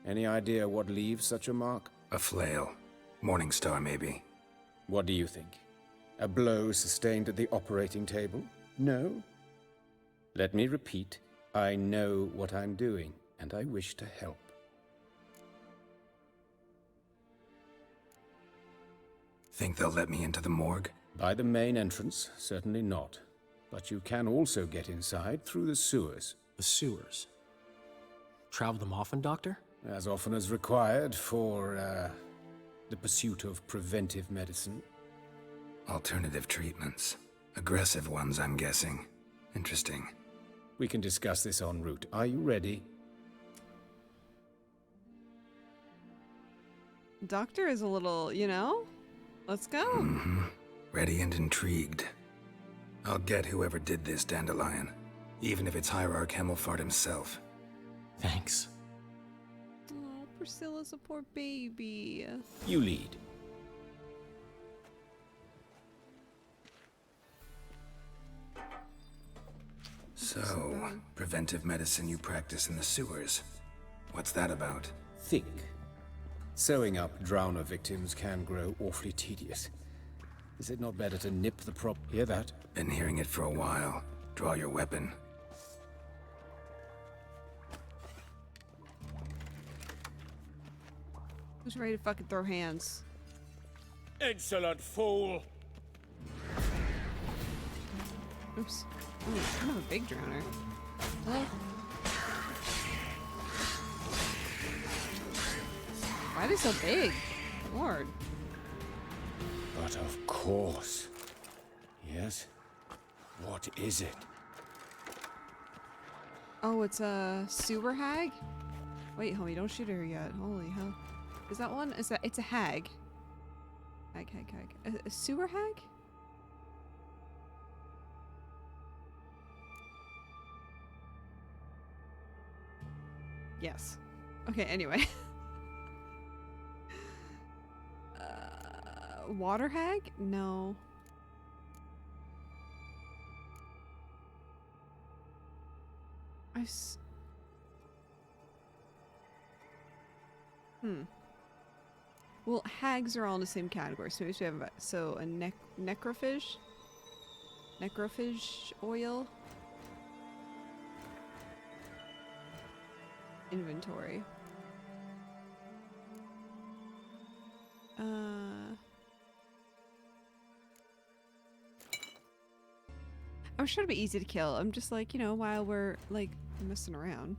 Any idea what leaves such a mark? A flail. Morning star, maybe. What do you think? A blow sustained at the operating table? No? Let me repeat. I know what I'm doing, and I wish to help. Think they'll let me into the morgue? By the main entrance, certainly not. But you can also get inside through the sewers. The sewers? Travel them often, Doctor? As often as required for, the pursuit of preventive medicine. Alternative treatments. Aggressive ones, I'm guessing. Interesting. We can discuss this en route. Are you ready? Doctor is a little, you know? Let's go. Mm-hmm. Ready and intrigued. I'll get whoever did this, Dandelion. Even if it's Hierarch Hemmelfart himself. Thanks. Oh, Priscilla's a poor baby. You lead. So, preventive medicine you practice in the sewers. What's that about? Think. Sewing up drowner victims can grow awfully tedious. Is it not better to nip the prop? Hear that? Been hearing it for a while. Draw your weapon. Who's ready to fucking throw hands? Insolent fool! Oops. Oh, kind of a big drowner. Hello? Why are they so big? Lord. But of course. Yes? What is it? Oh, it's a sewer hag? Wait, homie, don't shoot her yet. Holy hell. Is that one? Is that? It's a hag. Hag. A sewer hag? Yes. Okay, anyway. Water hag? No. Well, hags are all in the same category. So we have a necrophage? Necrophage oil? Inventory. I'm sure it'd be easy to kill. I'm just like, you know, while we're like messing around.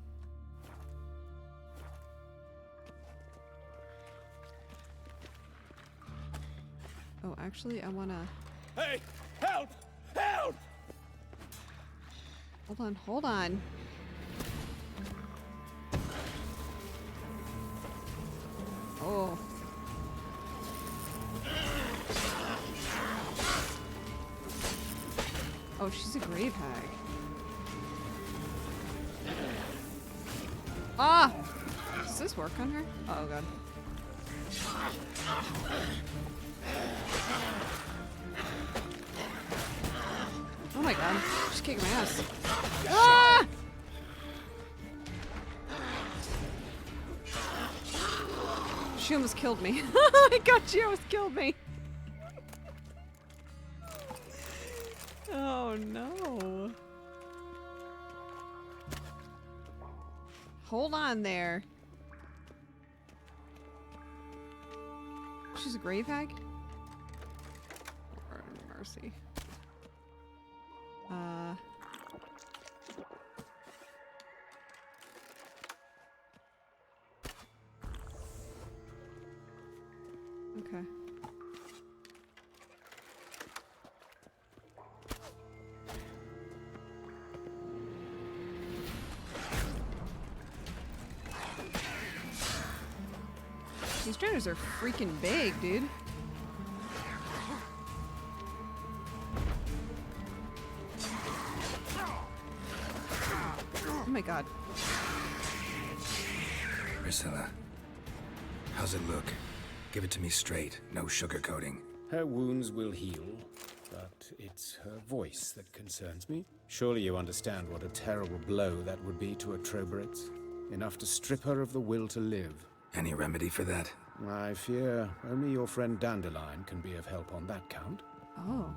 Oh, actually, I wanna. Hey! Help! Help! Hold on. Oh, she's a grave hag. Ah! Does this work on her? Oh god. Oh my god. She's kicking my ass. Ah! She almost killed me. Oh my god, she almost killed me. Oh no. Hold on there. She's a grave hag? Lord have mercy. Okay. These trainers are freaking big, dude. Oh my god. Priscilla, how's it look? Give it to me straight, no sugarcoating. Her wounds will heal, but it's her voice that concerns me. Surely you understand what a terrible blow that would be to a Trobritz. Enough to strip her of the will to live. Any remedy for that? I fear only your friend Dandelion can be of help on that count. Oh.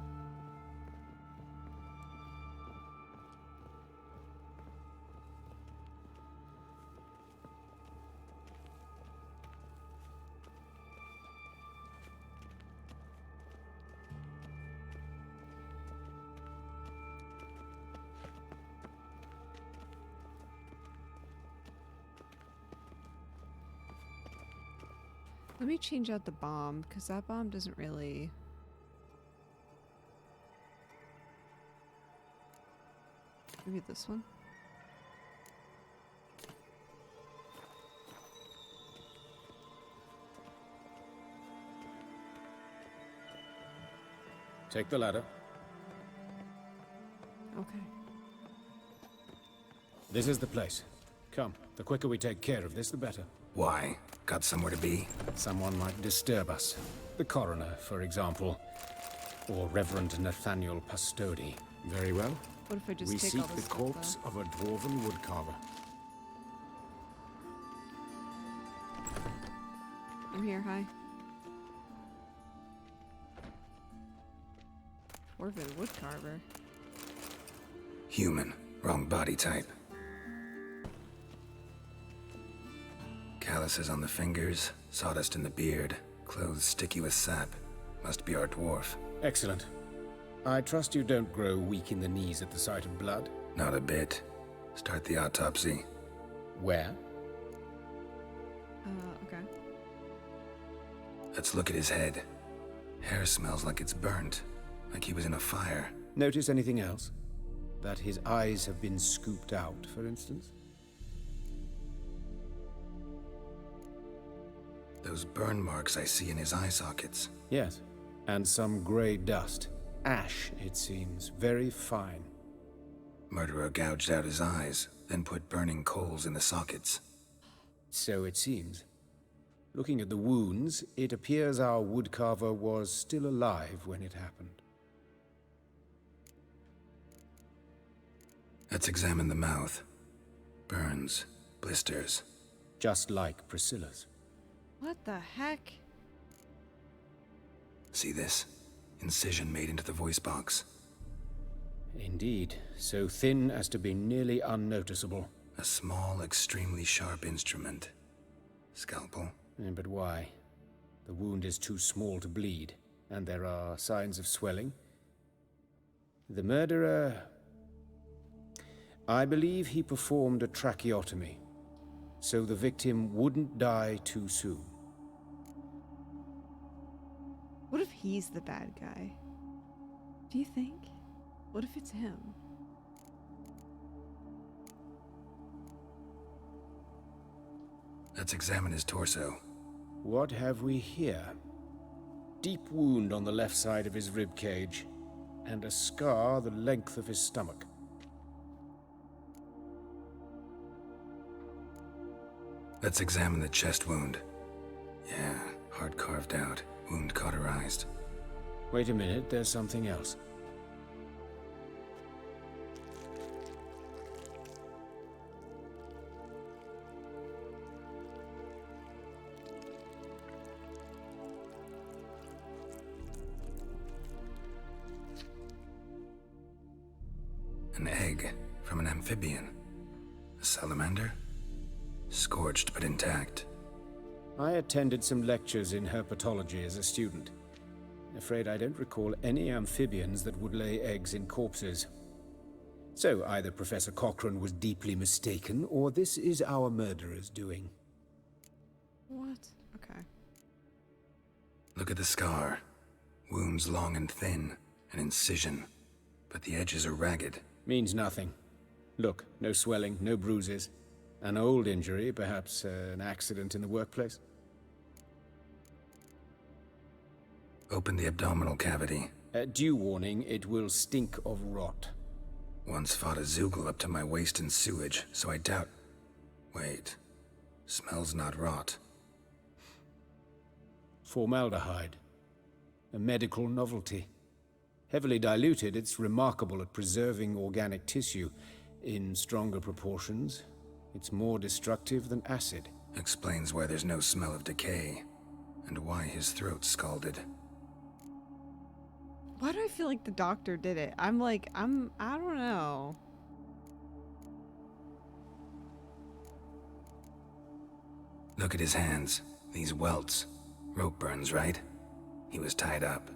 Let me change out the bomb, because that bomb doesn't really... Maybe this one? Take the ladder. Okay. This is the place. Come, the quicker we take care of this, the better. Why? Got somewhere to be? Someone might disturb us. The coroner, for example. Or Reverend Nathaniel Pastodi. Very well. What if I just we take seek all this the stuff, corpse of a dwarven woodcarver. I'm here, hi. Dwarven woodcarver. Human. Wrong body type. Calluses on the fingers, sawdust in the beard, clothes sticky with sap. Must be our dwarf. Excellent. I trust you don't grow weak in the knees at the sight of blood? Not a bit. Start the autopsy. Where? Okay. Let's look at his head. Hair smells like it's burnt, like he was in a fire. Notice anything else? That his eyes have been scooped out, for instance? Those burn marks I see in his eye sockets. Yes. And some grey dust. Ash, it seems. Very fine. Murderer gouged out his eyes, then put burning coals in the sockets. So it seems. Looking at the wounds, it appears our woodcarver was still alive when it happened. Let's examine the mouth. Burns, blisters. Just like Priscilla's. What the heck? See this? Incision made into the voice box. Indeed, so thin as to be nearly unnoticeable. A small, extremely sharp instrument. Scalpel. But why? The wound is too small to bleed, and there are signs of swelling. The murderer... I believe he performed a tracheotomy, so the victim wouldn't die too soon. What if he's the bad guy? Do you think? What if it's him? Let's examine his torso. What have we here? Deep wound on the left side of his rib cage. and a scar the length of his stomach. Let's examine the chest wound. Yeah, heart carved out, wound cauterized. Wait a minute, there's something else. An egg from an amphibian. A salamander? Scorched but intact. I attended some lectures in herpetology as a student. Afraid I don't recall any amphibians that would lay eggs in corpses. So either Professor Cochrane was deeply mistaken, or this is our murderer's doing. What? Okay. Look at the scar. Wounds long and thin, an incision. But the edges are ragged. Means nothing. Look, no swelling, no bruises. An old injury, perhaps an accident in the workplace. Open the abdominal cavity. Due warning, it will stink of rot. Once fought a Zoogle up to my waist in sewage, so I doubt... Wait. Smells not rot. Formaldehyde. A medical novelty. Heavily diluted, it's remarkable at preserving organic tissue. In stronger proportions, it's more destructive than acid. Explains why there's no smell of decay, and why his throat's scalded. Why do I feel like the doctor did it? I don't know. Look at his hands. These welts. Rope burns, right? He was tied up.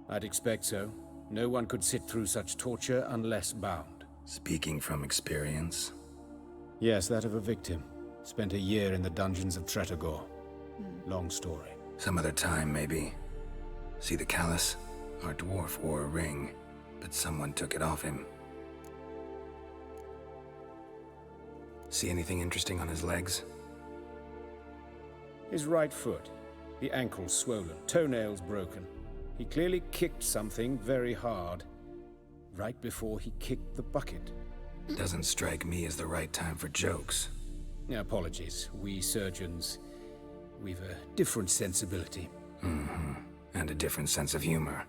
I'd expect so. No one could sit through such torture unless bound. Speaking from experience? Yes, that of a victim. Spent a year in the dungeons of Tretogor. Long story. Some other time, maybe. See the callus? Our dwarf wore a ring, but someone took it off him. See anything interesting on his legs? His right foot. The ankle swollen, toenails broken. He clearly kicked something very hard, right before he kicked the bucket. Doesn't strike me as the right time for jokes. Apologies. We surgeons, we've a different sensibility. Mm-hmm. And a different sense of humor.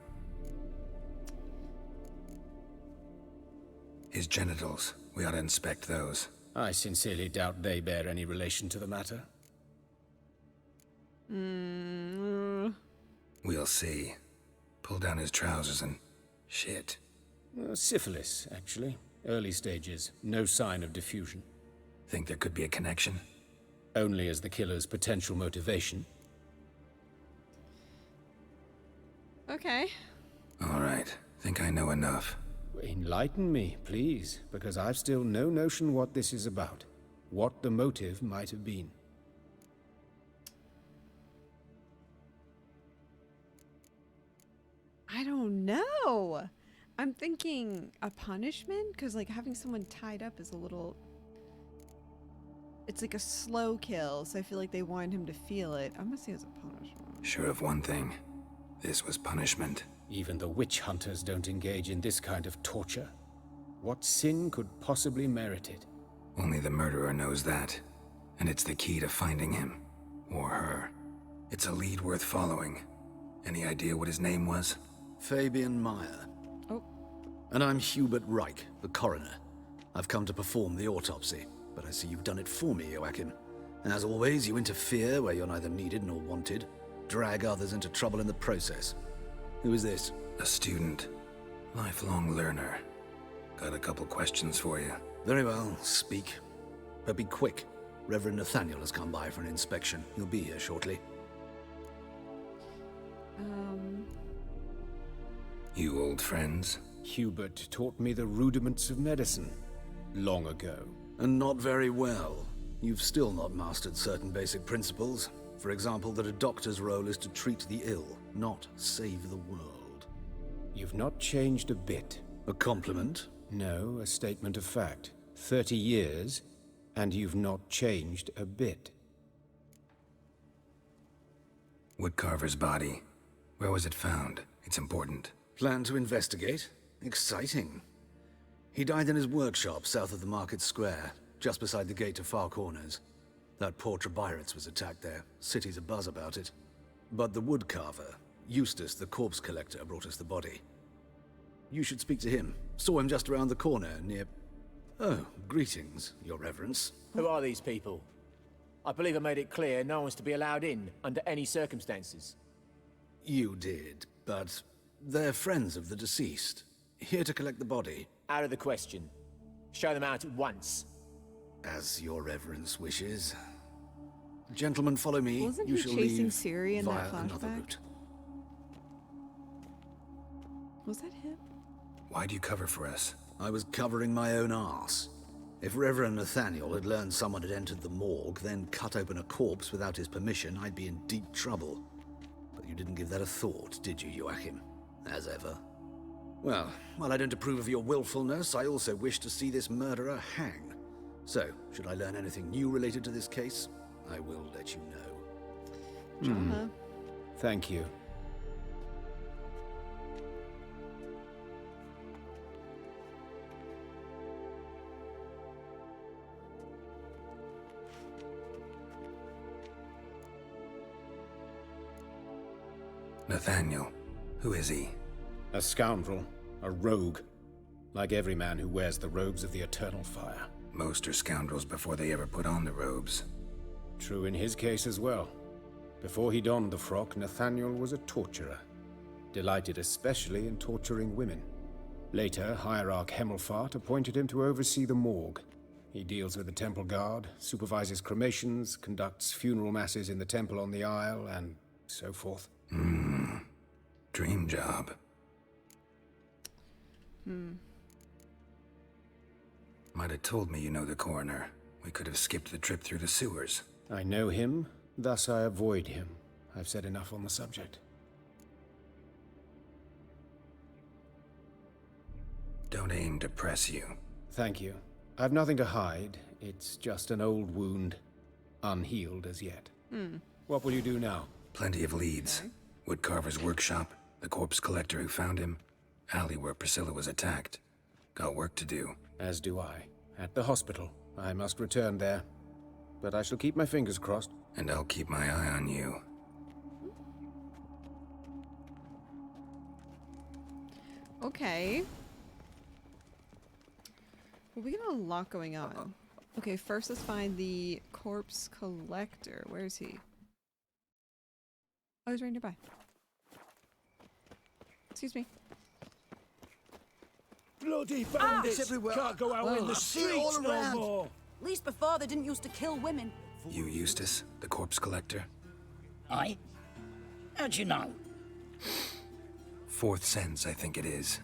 His genitals. We ought to inspect those. I sincerely doubt they bear any relation to the matter. We'll see. Pull down his trousers and... shit. Syphilis, actually. Early stages. No sign of diffusion. Think there could be a connection? Only as the killer's potential motivation. Okay. All right. Think I know enough. Enlighten me, please, because I've still no notion what this is about. What the motive might have been. I don't know. I'm thinking a punishment, because like having someone tied up is a little... It's like a slow kill, so I feel like they wanted him to feel it. I'm gonna say it's a punishment. Sure of one thing. This was punishment. Even the witch hunters don't engage in this kind of torture. What sin could possibly merit it? Only the murderer knows that. And it's the key to finding him. Or her. It's a lead worth following. Any idea what his name was? Fabian Meyer. Oh. And I'm Hubert Reich, the coroner. I've come to perform the autopsy, but I see you've done it for me, Joachim. As always, you interfere where you're neither needed nor wanted. Drag others into trouble in the process. Who is this? A student. Lifelong learner. Got a couple questions for you. Very well, speak. But be quick. Reverend Nathaniel has come by for an inspection. He'll be here shortly. You old friends? Hubert taught me the rudiments of medicine. Long ago. And not very well. You've still not mastered certain basic principles. For example, that a doctor's role is to treat the ill, not save the world. You've not changed a bit. A compliment? No, a statement of fact. 30 years, and you've not changed a bit. Woodcarver's body. Where was it found? It's important. Plan to investigate? Exciting. He died in his workshop south of the market square, just beside the gate to Far Corners. That poor Trebirates was attacked there. City's abuzz about it. But the woodcarver, Eustace the corpse collector, brought us the body. You should speak to him. Saw him just around the corner near... Oh, greetings, your reverence. Who are these people? I believe I made it clear no one's to be allowed in under any circumstances. You did, but they're friends of the deceased. Here to collect the body. Out of the question. Show them out at once. As your reverence wishes. Gentlemen, follow me. Wasn't You he shall chasing leave Ciri in that via another flashback? route. Was that him? Why do you cover for us? I was covering my own arse. If Reverend Nathaniel had learned someone had entered the morgue, then cut open a corpse without his permission, I'd be in deep trouble. But you didn't give that a thought, did you, Joachim? As ever. Well, while I don't approve of your willfulness, I also wish to see this murderer hang. So, should I learn anything new related to this case, I will let you know. Thank you. Nathaniel, who is he? A scoundrel, a rogue, like every man who wears the robes of the Eternal Fire. Most are scoundrels before they ever put on the robes. True in his case as well. Before he donned the frock, Nathaniel was a torturer, delighted especially in torturing women. Later, Hierarch Hemmelfart appointed him to oversee the morgue. He deals with the temple guard, supervises cremations, conducts funeral masses in the temple on the Isle, and so forth. Dream job. Might have told me you know the coroner. We could have skipped the trip through the sewers. I know him, thus I avoid him. I've said enough on the subject. Don't aim to press you. Thank you. I've nothing to hide. It's just an old wound, unhealed as yet. What will you do now? Plenty of leads. Woodcarver's workshop, the corpse collector who found him, alley where Priscilla was attacked. Got work to do. As do I. At the hospital. I must return there. But I shall keep my fingers crossed. And I'll keep my eye on you. Okay. Well, we got a lot going on. Okay, first let's find the corpse collector. Where is he? Oh, he's right nearby. Excuse me. Bloody bandits everywhere. can't go out in the See it streets all no around. more. At least before they didn't used to kill women. You Eustace, the corpse collector? Aye? How'd you know? Fourth sense, I think it is.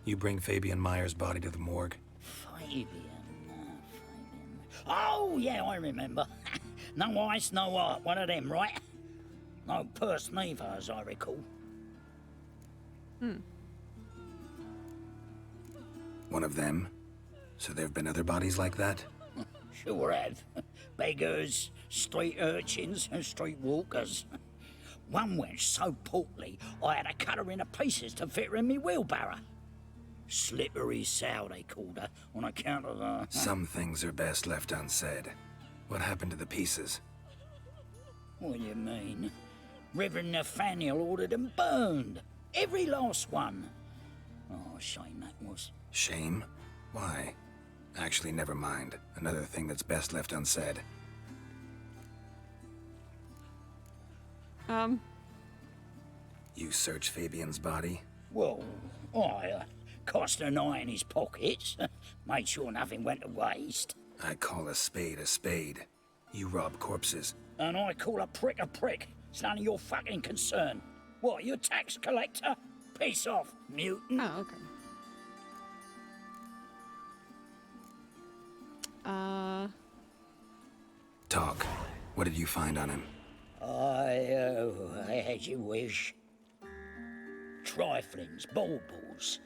You bring Fabian Meyer's body to the morgue? Fabian. Oh, yeah, I remember. No ice, no art. One of them, right? No purse neither, as I recall. One of them? So there have been other bodies like that? Sure have. Beggars, street urchins, and street walkers. One wench so portly, I had to cut her into pieces to fit her in me wheelbarrow. Slippery sow, they called her, on account of her. Some things are best left unsaid. What happened to the pieces? What do you mean? Reverend Nathaniel ordered them burned. Every last one. Oh, shame that was. Shame? Why? Actually, never mind. Another thing that's best left unsaid. You search Fabian's body? Well, I cast an eye in his pockets. Made sure nothing went to waste. I call a spade a spade. You rob corpses. And I call a prick a prick. It's none of your fucking concern. What, you a tax collector? Piss off, mutant. Oh, okay. Talk. What did you find on him? As you wish. Triflings, baubles,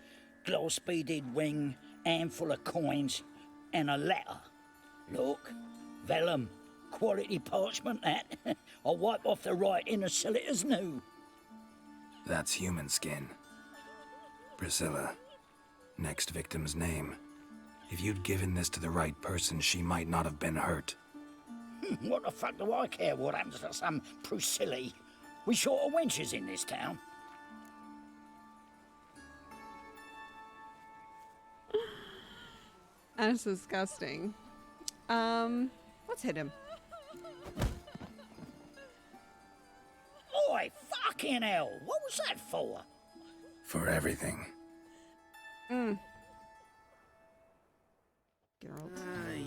gloss-beaded ring, handful of coins, and a letter. Look, vellum, quality parchment that. I'll wipe off the writing and sell it as new. That's human skin. Priscilla. Next victim's name. If you'd given this to the right person, she might not have been hurt. What the fuck do I care what happens to some Priscilla? We short of wenches in this town. That's disgusting. Let's hit him. Oi, fucking hell! What was that for? For everything. Geralt.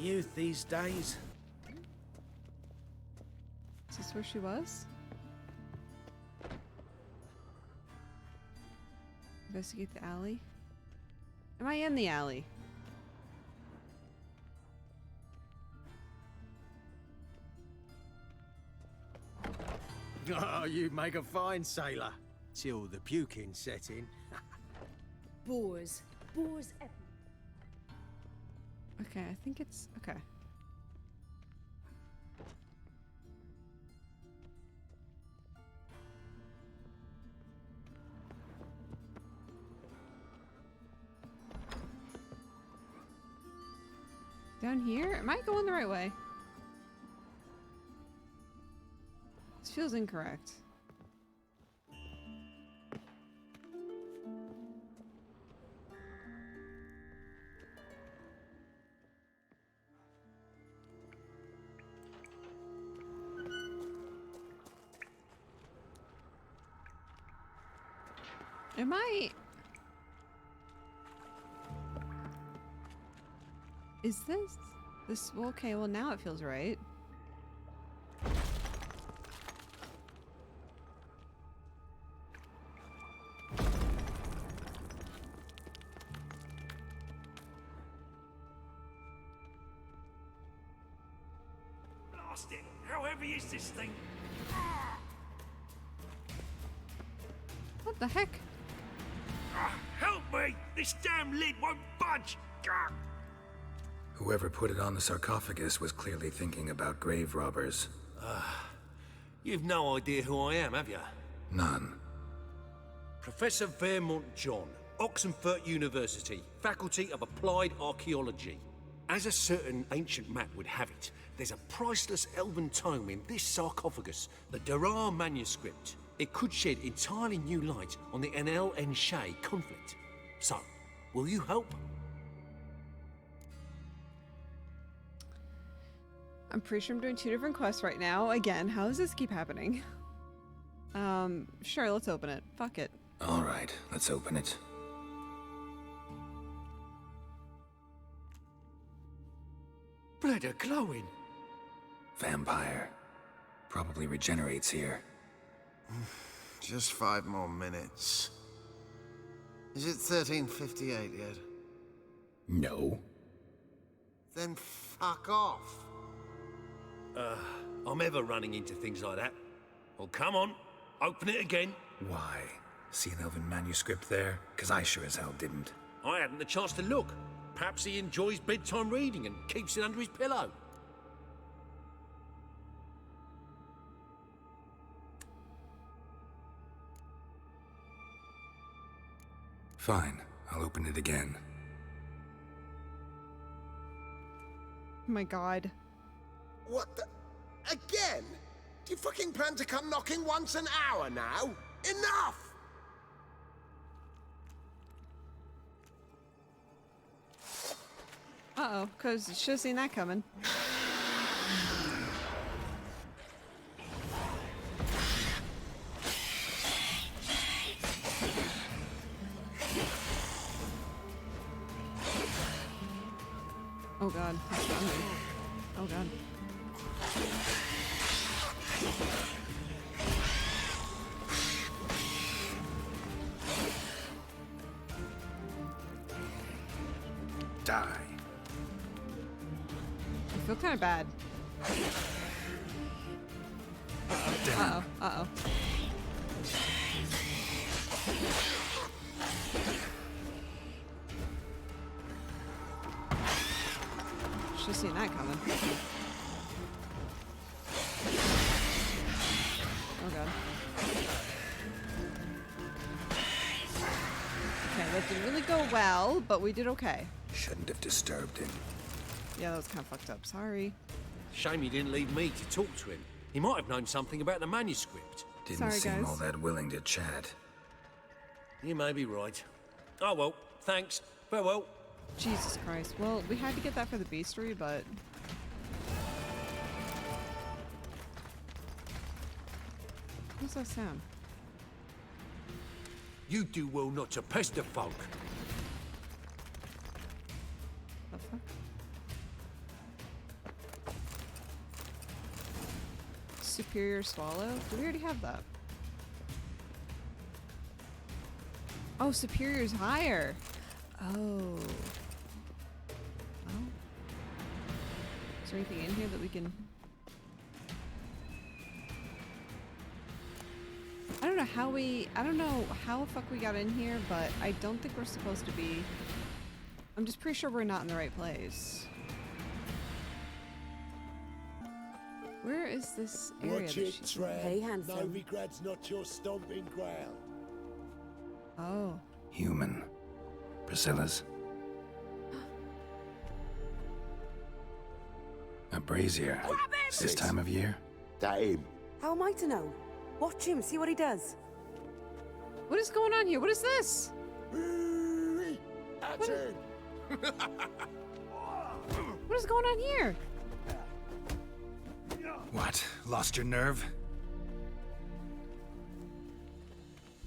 Youth these days. Is this where she was? Investigate the alley. Am I in the alley? Oh, you make a fine sailor. Till the puking set in. Boars. Boars everywhere. Okay, I think it's... okay. Down here? Am I going the right way? This feels incorrect. Am I... Is this... well, okay, well now it feels right. Blast it! How heavy is this thing? What the heck? Help me! This damn lid won't budge! Whoever put it on the sarcophagus was clearly thinking about grave robbers. You've no idea who I am, have you? None. Professor Vermont John, Oxenford University, Faculty of Applied Archaeology. As a certain ancient map would have it, there's a priceless elven tome in this sarcophagus, the Durar manuscript. It could shed entirely new light on the Enel and Shay conflict. So, will you help? I'm pretty sure I'm doing 2 different quests right now. Again, how does this keep happening? Sure, let's open it. Fuck it. All right, let's open it. Blood are glowing. Vampire. Probably regenerates here. Just 5 more minutes. Is it 1358 yet? No. Then fuck off. I'm ever running into things like that. Well, come on, open it again. Why? See an elven manuscript there? Because I sure as hell didn't. I hadn't the chance to look. Perhaps he enjoys bedtime reading and keeps it under his pillow. Fine, I'll open it again. Oh my god. What the... Again? Do you fucking plan to come knocking once an hour now? Enough! Uh-oh, cause you should've seen that coming. Oh god, he's got me. Oh god. Die. I feel kind of bad. Uh-oh, uh-oh. Should've seen that coming. Oh god. Okay, really go well, but we did okay. Shouldn't have disturbed him. Yeah, that was kind of fucked up. Sorry. Shame he didn't leave me to talk to him. He might have known something about the manuscript. Didn't seem all that willing to chat. You may be right. Oh well, thanks. Farewell. Jesus Christ. Well, we had to get that for the beastery, but... What's that sound? You do well not to pester folk. The fuck? Superior swallow? Do we already have that? Oh, superior's higher. Oh. Oh. Is there anything in here that we can... I don't know how the fuck we got in here, but I don't think we're supposed to be. I'm just pretty sure we're not in the right place. Where is this area? Watch it, Trap. Hey, handsome. Novigrad's not your stomping ground. Oh. Human. Priscilla's. A brazier. This time of year? That him. How am I to know? Watch him, see what he does. What is going on here? What is this? That's him. What is going on here? What? Lost your nerve?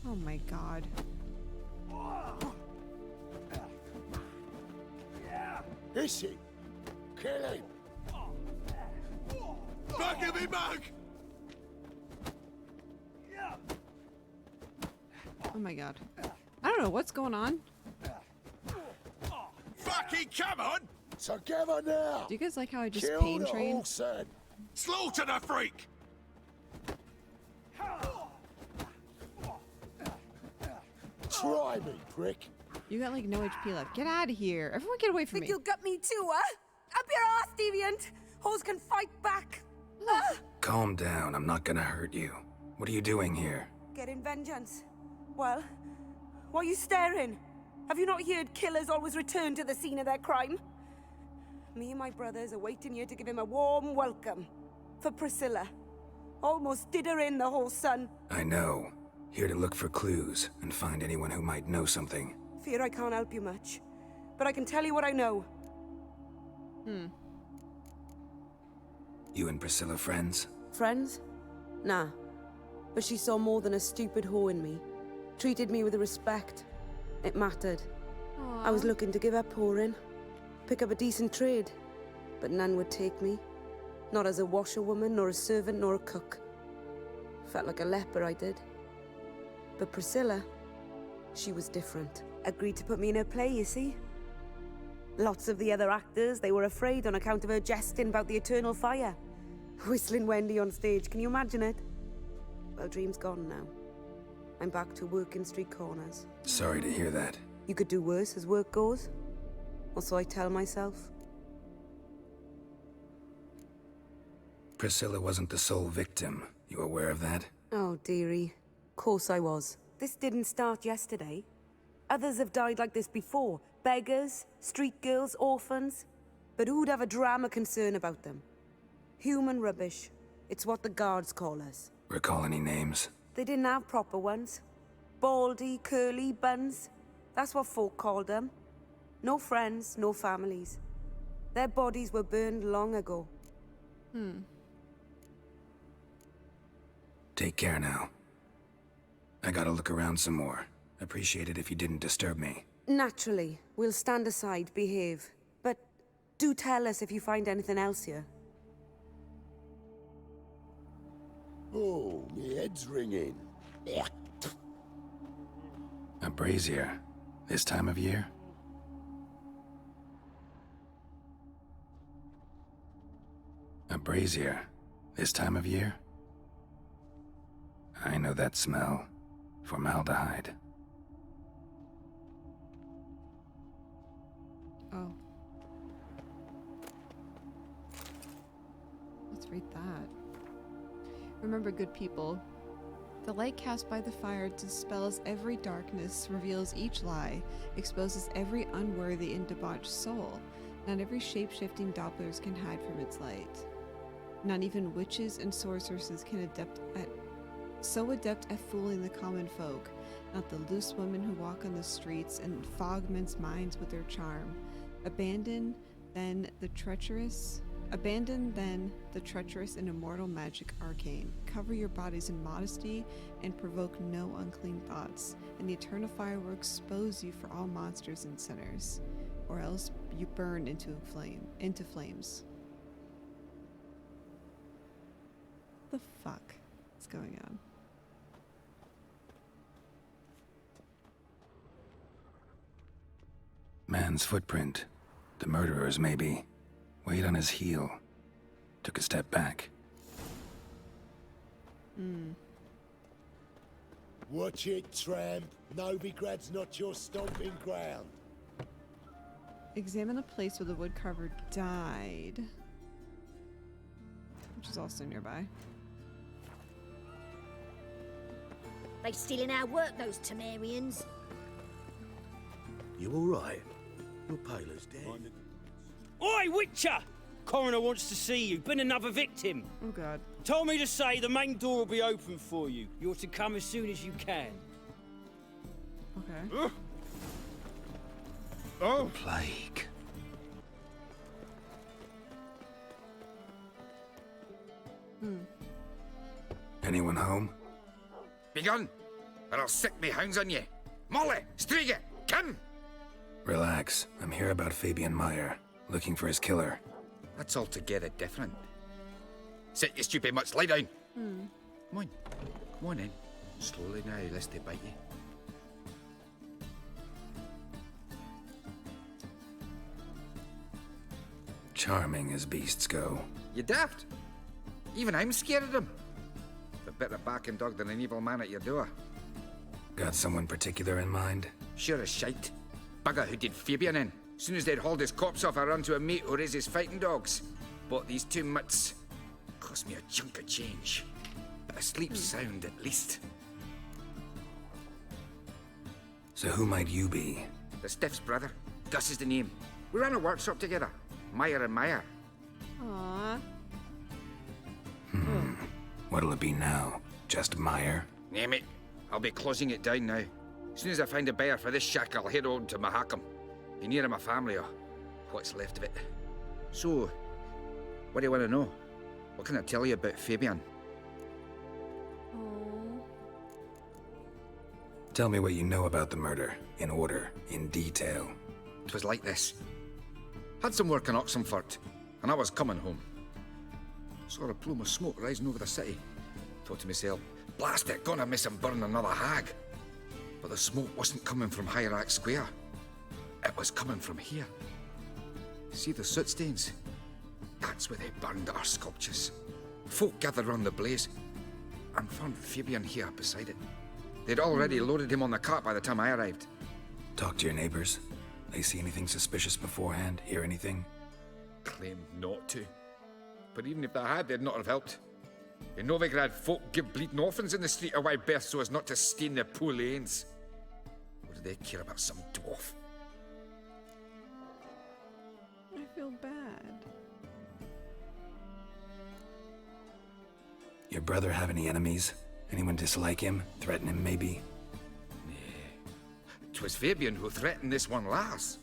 Oh my god. Is he? Kill him. Back of me, mug! Oh my god. I don't know what's going on. Fucking come on! Together now! Do you guys like how I just Kill pain the train? Slaughter the freak! Try me, prick. You got like no HP left. Get out of here. Everyone get away from me. Think you'll gut me too, huh? Up your ass, deviant! Hoes can fight back! Calm down, I'm not gonna hurt you. What are you doing here? Getting vengeance. Well, why are you staring? Have you not heard killers always return to the scene of their crime? Me and my brothers are waiting here to give him a warm welcome. For Priscilla. Almost did her in, the whole son. I know. Here to look for clues and find anyone who might know something. Fear I can't help you much. But I can tell you what I know. You and Priscilla friends? Friends? Nah. But she saw more than a stupid whore in me. Treated me with respect. It mattered. I was looking to give up whoring. Pick up a decent trade. But none would take me. Not as a washerwoman, nor a servant, nor a cook. Felt like a leper, I did. But Priscilla, she was different. Agreed to put me in her play, you see? Lots of the other actors, they were afraid on account of her jesting about the eternal fire. Whistling Wendy on stage, can you imagine it? Well, dream's gone now. I'm back to working street corners. Sorry to hear that. You could do worse as work goes. Or so I tell myself. Priscilla wasn't the sole victim. You aware of that? Oh, dearie. Course I was. This didn't start yesterday. Others have died like this before. Beggars, street girls, orphans. But who'd have a drama concern about them? Human rubbish. It's what the guards call us. Recall any names? They didn't have proper ones. Baldy, curly, buns. That's what folk called them. No friends, no families. Their bodies were burned long ago. Take care now. I gotta look around some more. Appreciate it if you didn't disturb me. Naturally. We'll stand aside, behave. But do tell us if you find anything else here. Oh, my head's ringing. A brazier. This time of year? A brazier. This time of year? I know that smell. Formaldehyde. Oh. Let's read that. Remember, good people, The light cast by the fire dispels every darkness, reveals each lie, exposes every unworthy and debauched soul. Not every shape-shifting Dopplers can hide from its light. Not even witches and sorceresses can so adept at fooling the common folk. Not the loose women who walk on the streets and fog men's minds with their charm. Abandon then the treacherous and immortal magic arcane. Cover your bodies in modesty and provoke no unclean thoughts, and the eternal fire will expose you for all monsters and sinners, or else you burn into flames. What the fuck is going on? Man's footprint. The murderer's, maybe. Weight on his heel. Took a step back. Watch it, tramp. Novigrad's not your stomping ground. Examine the place where the woodcarver died, which is also nearby. They stealing our work, those Temerians. You all right? Your paler's dead. Oi, Witcher! Coroner wants to see you. Been another victim. Oh, God. Told me to say the main door will be open for you. You're to come as soon as you can. Okay. Oh! Plague. Anyone home? Be gone, or I'll sick me hounds on you. Molly, Striga, come! Relax. I'm here about Fabian Meyer, looking for his killer. That's altogether different. Sit, you stupid mutts, lie down. Come on in. Slowly now, lest they bite you. Charming as beasts go. You daft? Even I'm scared of them. A better backing dog than an evil man at your door. Got someone particular in mind? Sure as shite. Bugger who did Fabian in. Soon as they'd hauled his corpse off, I ran to a mate who raises fighting dogs. Bought these two mutts. Cost me a chunk of change. But I sleep sound at least. So who might you be? The Stiff's brother. Gus is the name. We ran a workshop together. Meyer and Meyer. Aww. What'll it be now? Just Meyer? Name it. I'll be closing it down now. As soon as I find a buyer for this shack, I'll head on to Mahakam. Be near my family, or what's left of it. So, what do you want to know? What can I tell you about Fabian? Tell me what you know about the murder, in order, in detail. It was like this. Had some work in Oxenfurt, and I was coming home. Saw a plume of smoke rising over the city. Thought to myself, blast it, gonna miss him burn another hag. But the smoke wasn't coming from Hierarch Square. It was coming from here. See the soot stains? That's where they burned our sculptures. Folk gathered round the blaze, and found Fabian here beside it. They'd already loaded him on the cart by the time I arrived. Talk to your neighbors. They see anything suspicious beforehand? Hear anything? Claimed not to. But even if they had, they'd not have helped. In Novigrad, folk give bleeding orphans in the street a wide berth so as not to stain their poor lanes. What do they care about some dwarf? I feel bad. Your brother have any enemies? Anyone dislike him? Threaten him, maybe? Nay. 'Twas Fabian who threatened this one last.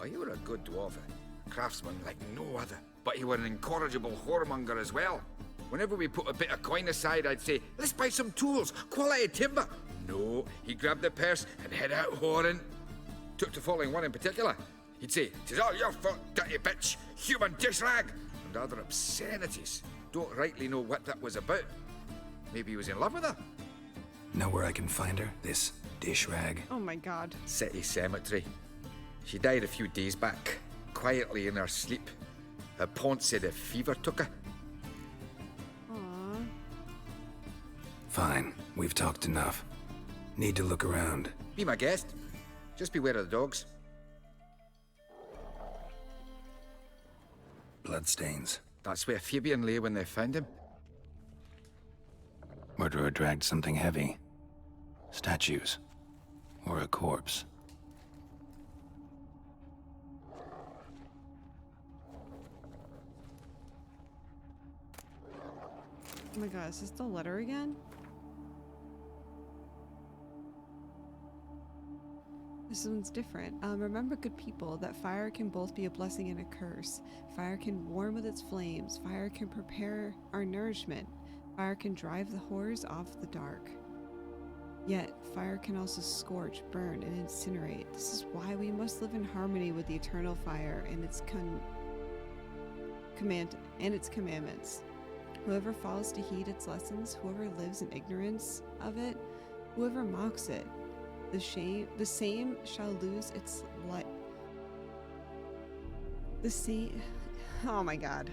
Oh, you were a good dwarf, a craftsman like no other. But you were an incorrigible whoremonger as well. Whenever we put a bit of coin aside, I'd say, let's buy some tools, quality timber. No, he grabbed the purse and head out whoring. Took to following one in particular. He'd say, "'Tis all your fault, dirty bitch, human dish rag," and other obscenities. Don't rightly know what that was about. Maybe he was in love with her? Know where I can find her? This dish rag? Oh my god. City cemetery. She died a few days back, quietly in her sleep. Her pont said a fever took her. Aww. Fine, we've talked enough. Need to look around. Be my guest. Just beware of the dogs. Bloodstains. That's where Fabian lay when they found him. Were Murderer dragged something heavy. Statues. Or a corpse. Oh my god, is this the letter again? This one's different. Remember, good people, that fire can both be a blessing and a curse. Fire can warm with its flames. Fire can prepare our nourishment. Fire can drive the horrors off the dark. Yet, fire can also scorch, burn, and incinerate. This is why we must live in harmony with the eternal fire and its commandments. Whoever fails to heed its lessons, whoever lives in ignorance of it, whoever mocks it, the same shall lose its life. Oh my god.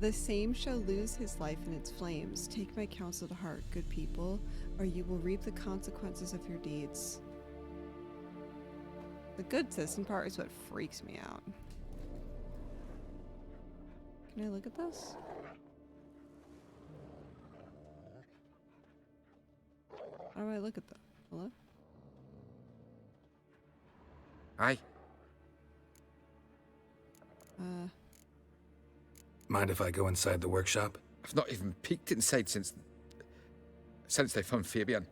The same shall lose his life in its flames. Take my counsel to heart, good people, or you will reap the consequences of your deeds. The good citizen part is what freaks me out. Can I look at this? How do I look at that? Hello? Aye. Mind if I go inside the workshop? I've not even peeked inside since they found Fabian.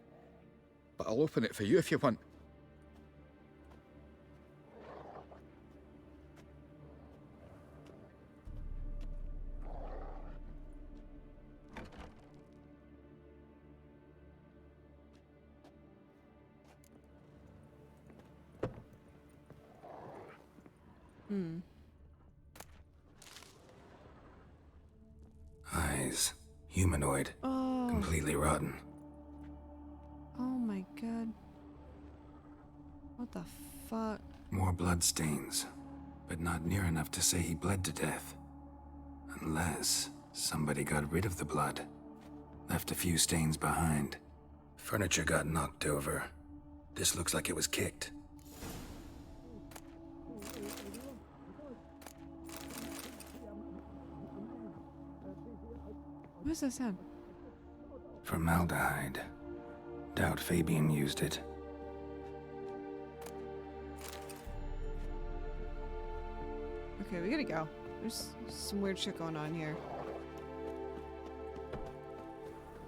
But I'll open it for you if you want. Eyes. Humanoid. Oh. Completely rotten. Oh my god. What the fuck? More blood stains. But not near enough to say he bled to death. Unless somebody got rid of the blood. Left a few stains behind. Furniture got knocked over. This looks like it was kicked. What's that sound? Formaldehyde. Doubt Fabian used it. Okay, we gotta go. There's some weird shit going on here.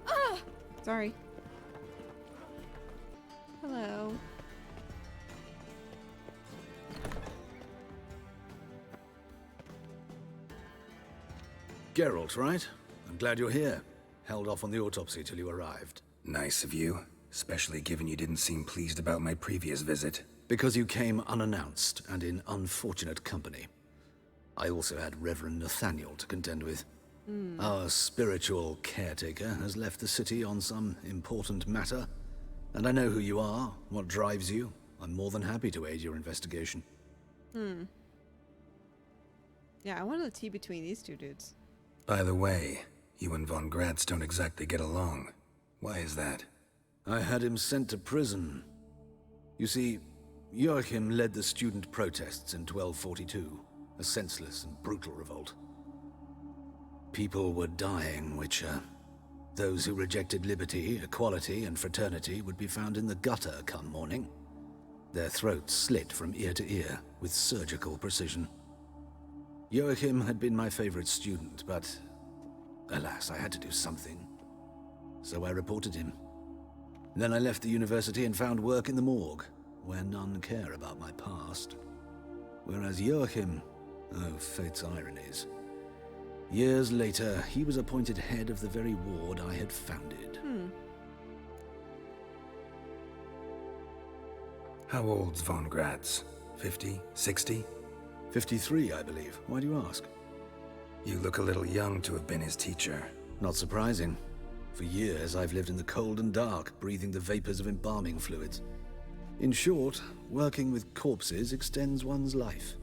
Ah! Sorry. Hello. Geralt, right? I'm glad you're here. Held off on the autopsy till you arrived. Nice of you, especially given you didn't seem pleased about my previous visit. Because you came unannounced and in unfortunate company. I also had Reverend Nathaniel to contend with. Our spiritual caretaker has left the city on some important matter, and I know who you are, what drives you. I'm more than happy to aid your investigation. Yeah, I wanted the tea between these two dudes. By the way, you and Von Gratz don't exactly get along. Why is that? I had him sent to prison. You see, Joachim led the student protests in 1242, a senseless and brutal revolt. People were dying, Witcher. Those who rejected liberty, equality, and fraternity would be found in the gutter come morning. Their throats slit from ear to ear with surgical precision. Joachim had been my favorite student, but alas, I had to do something. So I reported him. Then I left the university and found work in the morgue, where none care about my past. Whereas Joachim, oh, fate's ironies. Years later, he was appointed head of the very ward I had founded. How old's Von Gratz? 50? 60? 53, I believe. Why do you ask? You look a little young to have been his teacher. Not surprising. For years, I've lived in the cold and dark, breathing the vapors of embalming fluids. In short, working with corpses extends one's life.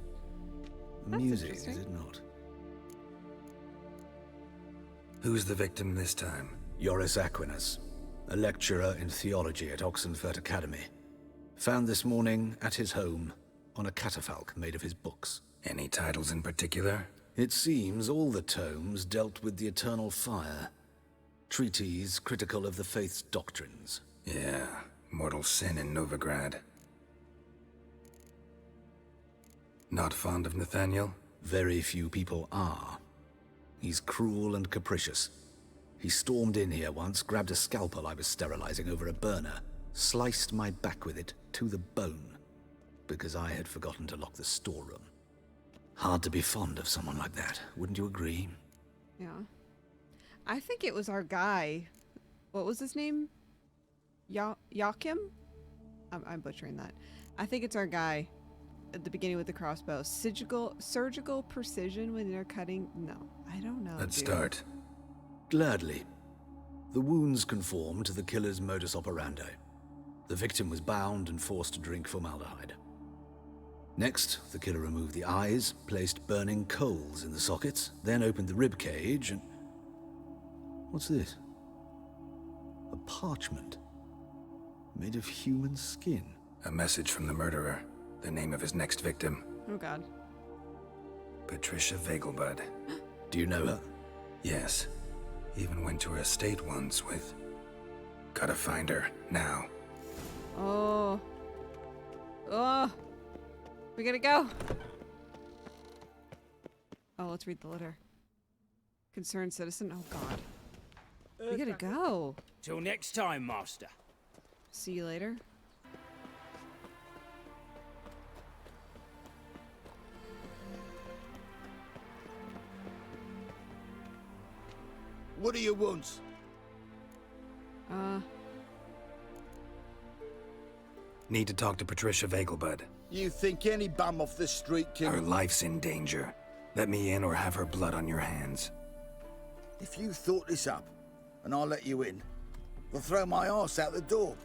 Amusing, is it not? Who's the victim this time? Joris Aquinas, a lecturer in theology at Oxenfurt Academy. Found this morning at his home on a catafalque made of his books. Any titles in particular? It seems all the tomes dealt with the eternal fire. Treatise critical of the faith's doctrines. Yeah, mortal sin in Novigrad. Not fond of Nathaniel? Very few people are. He's cruel and capricious. He stormed in here once, grabbed a scalpel I was sterilizing over a burner, sliced my back with it to the bone, because I had forgotten to lock the storeroom. Hard to be fond of someone like that, wouldn't you agree? Yeah. I think it was our guy. What was his name? Joachim? I'm butchering that. I think it's our guy at the beginning with the crossbow. Surgical precision when they're cutting? No, I don't know. Let's dude. start. Gladly. The wounds conform to the killer's modus operandi. The victim was bound and forced to drink formaldehyde. Next, the killer removed the eyes, placed burning coals in the sockets, then opened the rib cage and... What's this? A parchment. Made of human skin. A message from the murderer. The name of his next victim. Oh god. Patricia Vegelbud. Do you know her? Yes. Even went to her estate once with... Gotta find her, now. Oh. Oh. We gotta go. Oh, let's read the letter. Concerned citizen. Oh god. We gotta go. Till next time, Master. See you later. What do you want? Need to talk to Patricia Vegelbud. You think any bum off the street can... Her life's in danger. Let me in or have her blood on your hands. If you thought this up, and I'll let you in, I'll throw my arse out the door.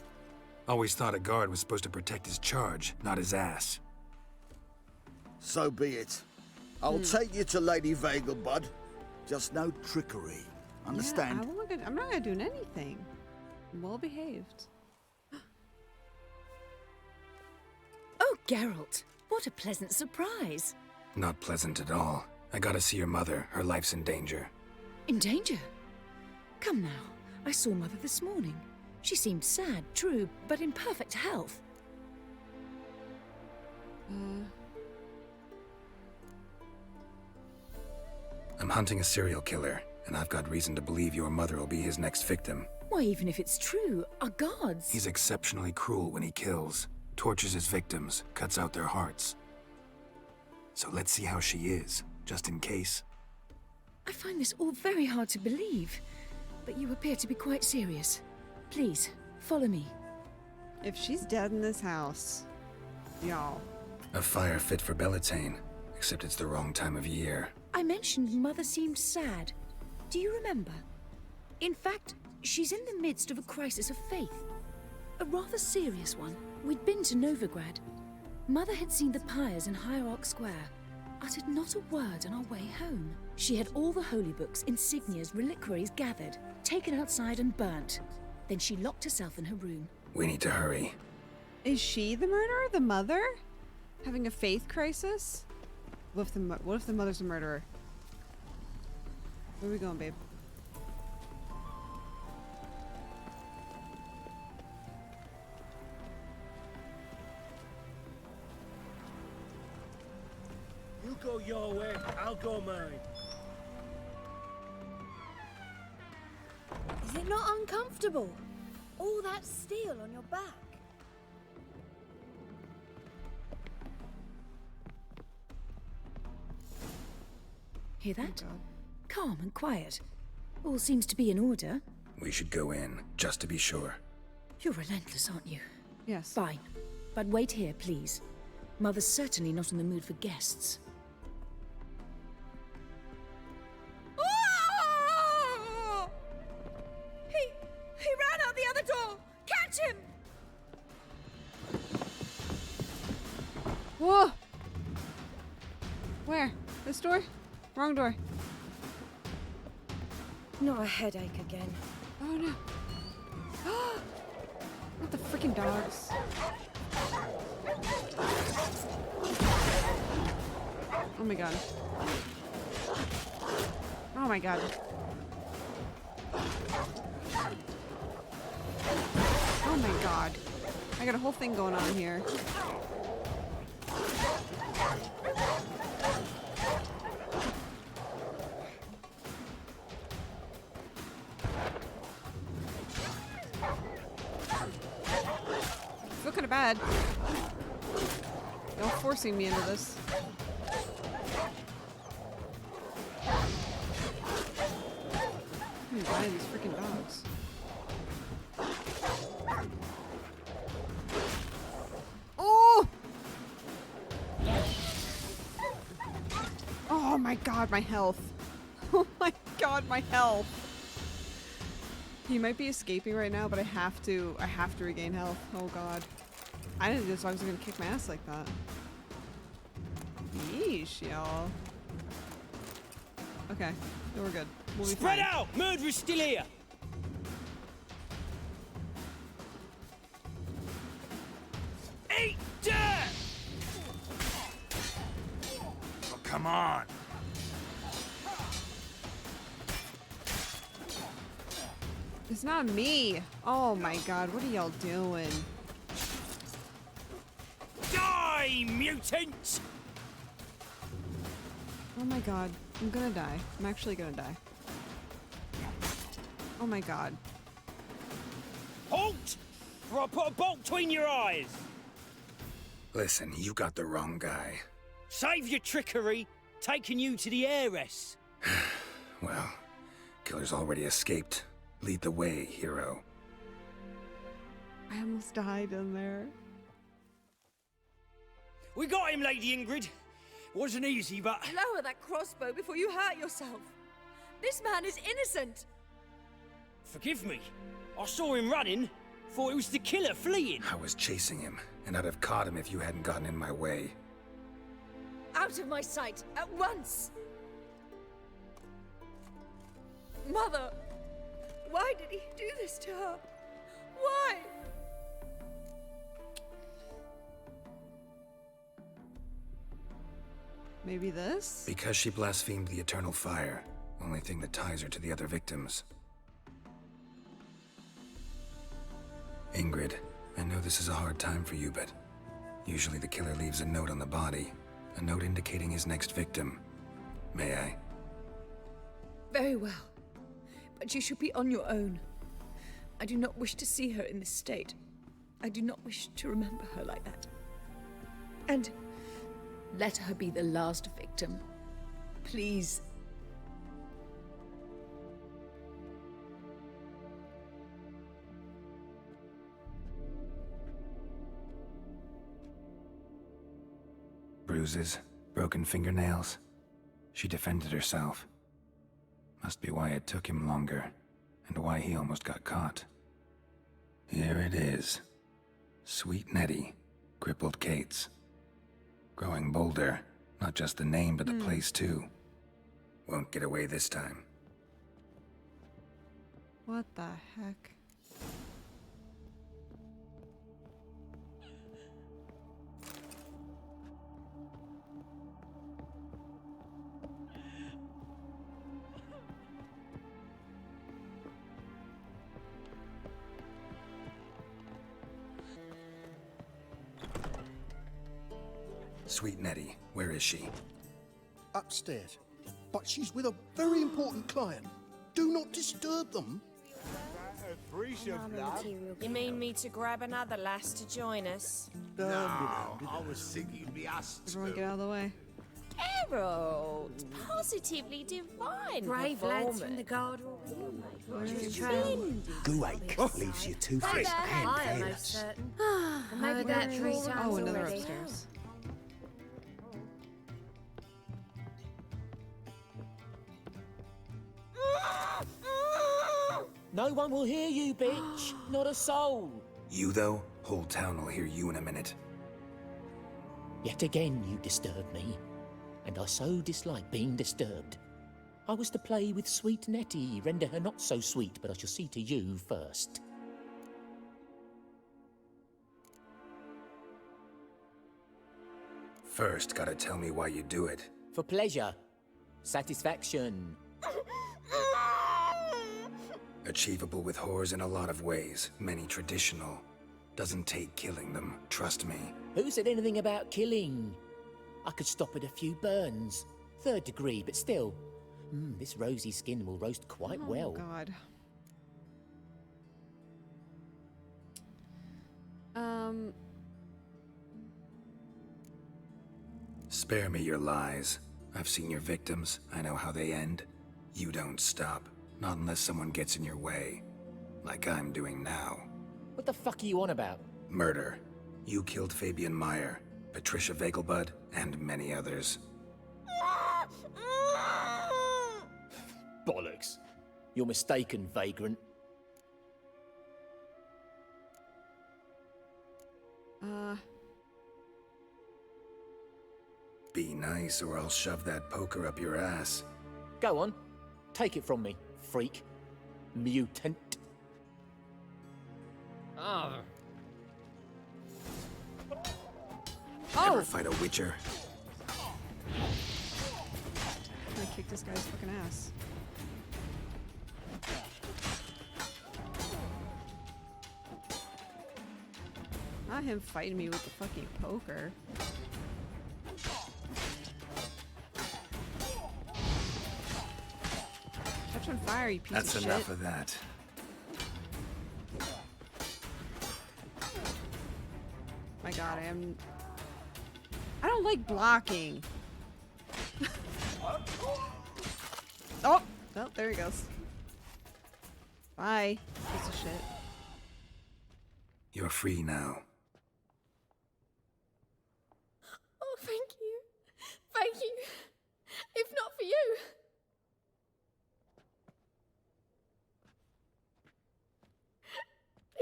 Always thought a guard was supposed to protect his charge, not his ass. So be it. I'll take you to Lady Vegelbud. Just no trickery. Understand? Yeah, I'm not gonna do anything. I'm well behaved. Oh, Geralt, what a pleasant surprise. Not pleasant at all. I gotta see your mother. Her life's in danger. In danger? Come now, I saw Mother this morning. She seemed sad, true, but in perfect health. I'm hunting a serial killer, and I've got reason to believe your mother will be his next victim. Why, even if it's true, our gods... He's exceptionally cruel when he kills, tortures his victims, cuts out their hearts. So let's see how she is, just in case. I find this all very hard to believe, but you appear to be quite serious. Please, follow me. If she's dead in this house, y'all. A fire fit for Bellatane, except it's the wrong time of year. I mentioned Mother seemed sad. Do you remember? In fact, she's in the midst of a crisis of faith. A rather serious one. We'd been to Novigrad. Mother had seen the pyres in Hierarch Square, uttered not a word on our way home. She had all the holy books, insignias, reliquaries gathered, taken outside and burnt. Then she locked herself in her room. We need to hurry. Is she the murderer? The mother? Having a faith crisis? What if the mother's a murderer? Where are we going, babe? You go your way, I'll go mine. Is it not uncomfortable? All that steel on your back. Hear that? Calm and quiet. All seems to be in order. We should go in, just to be sure. You're relentless, aren't you? Yes. Fine. But wait here, please. Mother's certainly not in the mood for guests. He ran out the other door! Catch him! Whoa! Where? This door? Wrong door. Not a headache again. Oh no. Not the freaking dogs. Oh my god. Oh my god. Oh my god. I got a whole thing going on here. I feel kind of bad. Y'all forcing me into this. Why are these freaking dogs? Oh! Oh my god, my health. Oh my god, my health. He might be escaping right now, but I have to regain health. Oh god. I didn't know this dog was gonna kick my ass like that. Yeesh, y'all. Okay, no, we're good. We'll be Spread fine. out! Murderer's still here! Eat dirt! Oh, come on. It's not me. Oh my god, what are y'all doing? Die, mutant! Oh my god, I'm gonna die. I'm actually gonna die. Oh my god. Halt! Or I'll put a bolt between your eyes! Listen, you got the wrong guy. Save your trickery, taking you to the heiress. Well, killer's already escaped. Lead the way, hero. I almost died in there. We got him, Lady Ingrid. Wasn't easy, but... Lower that crossbow before you hurt yourself. This man is innocent. Forgive me. I saw him running. Thought it was the killer fleeing. I was chasing him, and I'd have caught him if you hadn't gotten in my way. Out of my sight, at once! Mother! Why did he do this to her? Why? Maybe this? Because she blasphemed the eternal fire. Only thing that ties her to the other victims. Ingrid, I know this is a hard time for you, but usually the killer leaves a note on the body. A note indicating his next victim. May I? Very well. But you should be on your own. I do not wish to see her in this state. I do not wish to remember her like that. And let her be the last victim. Please. Bruises, broken fingernails. She defended herself. Must be why it took him longer, and why he almost got caught. Here it is. Sweet Nettie, crippled Kate's. Growing bolder, not just the name, but the place too. Won't get away this time. What the heck? Sweet Nettie, where is she? Upstairs. But she's with a very important client. Do not disturb them. You mean me to grab another lass to join us? No, I was thinking it'd be us Everyone get out of the way. Geralt! Positively divine Brave lads from the guard Guake leaves you toothless and I am most fearless. certain. Heard that 3 times Oh, another already. upstairs. No one will hear you, bitch. Not a soul. You, though? Whole town will hear you in a minute. Yet again you disturb me, and I so dislike being disturbed. I was to play with sweet Nettie, render her not so sweet, but I shall see to you first. First, gotta tell me why you do it. For pleasure. Satisfaction. Achievable with whores in a lot of ways, many traditional. Doesn't take killing them, trust me. Who said anything about killing? I could stop at a few burns. 3rd degree, but still. This rosy skin will roast quite well. Oh, God. Spare me your lies. I've seen your victims. I know how they end. You don't stop. Not unless someone gets in your way. Like I'm doing now. What the fuck are you on about? Murder. You killed Fabian Meyer, Patricia Vegelbud, and many others. Bollocks. You're mistaken, vagrant. Be nice or I'll shove that poker up your ass. Go on. Take it from me, freak. Mutant. Oh. Ever fight a witcher? I kicked this guy's fucking ass. Not him fighting me with the fucking poker. Catch on fire, you piece That's of shit. enough of that. My God, I don't like blocking. Oh, there he goes. Bye, piece of shit. You're free now. Oh, thank you. Thank you. If not for you.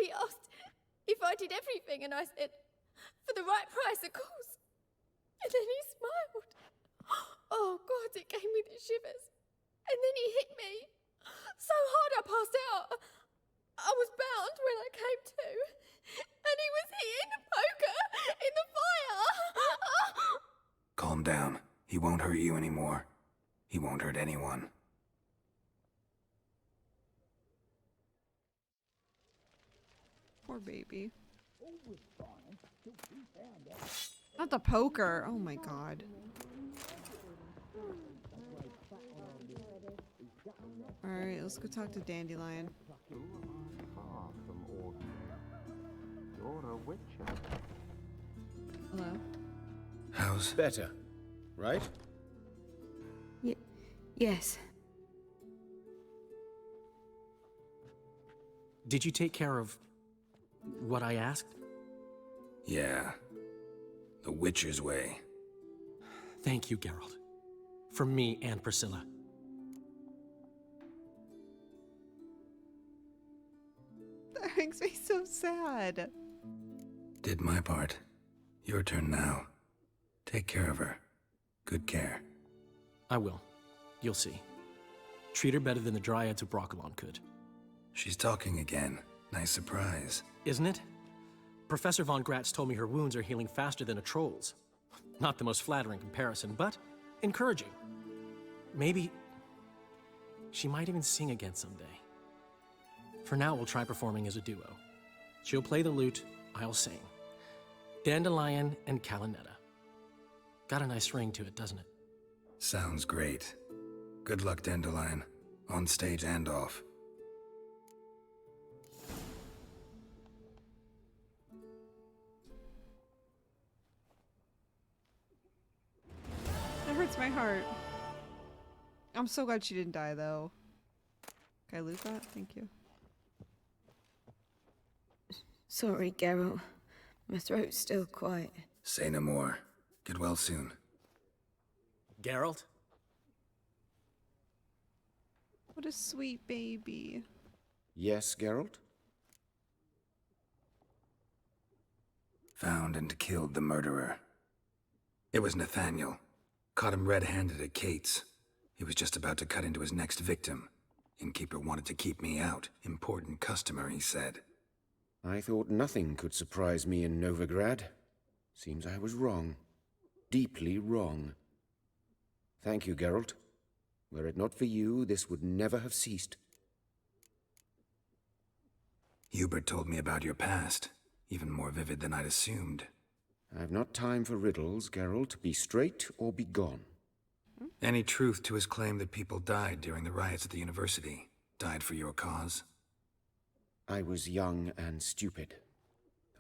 He asked if I did everything, and I said, for the right price, of course. And then he smiled. Oh, God, it gave me the shivers. And then he hit me so hard I passed out. I was bound when I came to. And he was hitting the poker in the fire. Calm down. He won't hurt you anymore. He won't hurt anyone. Poor baby. Not the poker. Oh my God. Alright, let's go talk to Dandelion. Hello? How's... Better, right? Yes. Did you take care of what I asked? Yeah. The Witcher's way. Thank you, Geralt. From me and Priscilla. That makes me so sad. Did my part. Your turn now. Take care of her. Good care. I will. You'll see. Treat her better than the Dryads of Broccolon could. She's talking again. Nice surprise. Isn't it? Professor von Gratz told me her wounds are healing faster than a troll's. Not the most flattering comparison, but encouraging. Maybe she might even sing again someday. For now, we'll try performing as a duo. She'll play the lute, I'll sing. Dandelion and Calinetta. Got a nice ring to it, doesn't it? Sounds great. Good luck, Dandelion. On stage and off. That hurts my heart. I'm so glad she didn't die, though. Can I loot that? Thank you. Sorry, Geralt. My throat's still quite... Say no more. Get well soon. Geralt? What a sweet baby. Yes, Geralt? Found and killed the murderer. It was Nathaniel. Caught him red-handed at Kate's. He was just about to cut into his next victim. Innkeeper wanted to keep me out. Important customer, he said. I thought nothing could surprise me in Novigrad. Seems I was wrong. Deeply wrong. Thank you, Geralt. Were it not for you, this would never have ceased. Hubert told me about your past, even more vivid than I'd assumed. I've not time for riddles, Geralt. Be straight or be gone. Any truth to his claim that people died during the riots at the university? Died for your cause? I was young and stupid.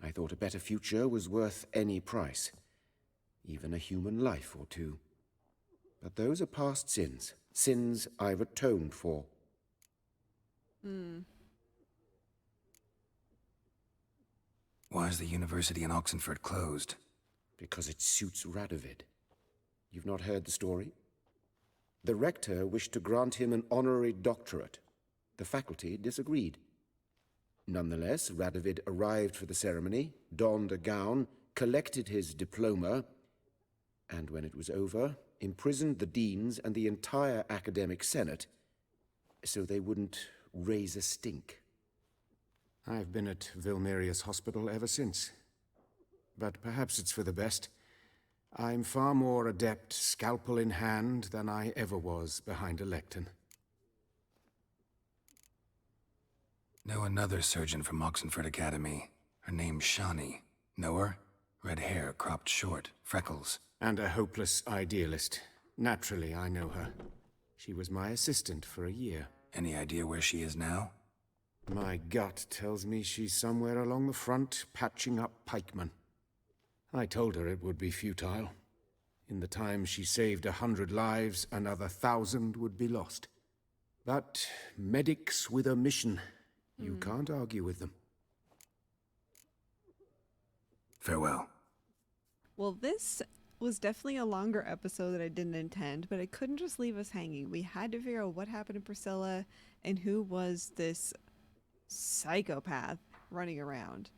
I thought a better future was worth any price. Even a human life or two. But those are past sins. Sins I've atoned for. Why is the university in Oxenford closed? Because it suits Radovid. You've not heard the story? The rector wished to grant him an honorary doctorate. The faculty disagreed. Nonetheless, Radovid arrived for the ceremony, donned a gown, collected his diploma, and when it was over, imprisoned the deans and the entire academic senate so they wouldn't raise a stink. I've been at Vilmerius Hospital ever since. But perhaps it's for the best. I'm far more adept, scalpel in hand, than I ever was behind a lectern. Know another surgeon from Oxenford Academy. Her name's Shawnee. Know her? Red hair, cropped short, freckles. And a hopeless idealist. Naturally, I know her. She was my assistant for a year. Any idea where she is now? My gut tells me she's somewhere along the front, patching up pikemen. I told her it would be futile. In the time she saved 100 lives, another 1,000 would be lost. But medics with a mission, you can't argue with them. Farewell. Well, this was definitely a longer episode that I didn't intend, but I couldn't just leave us hanging. We had to figure out what happened to Priscilla and who was this psychopath running around.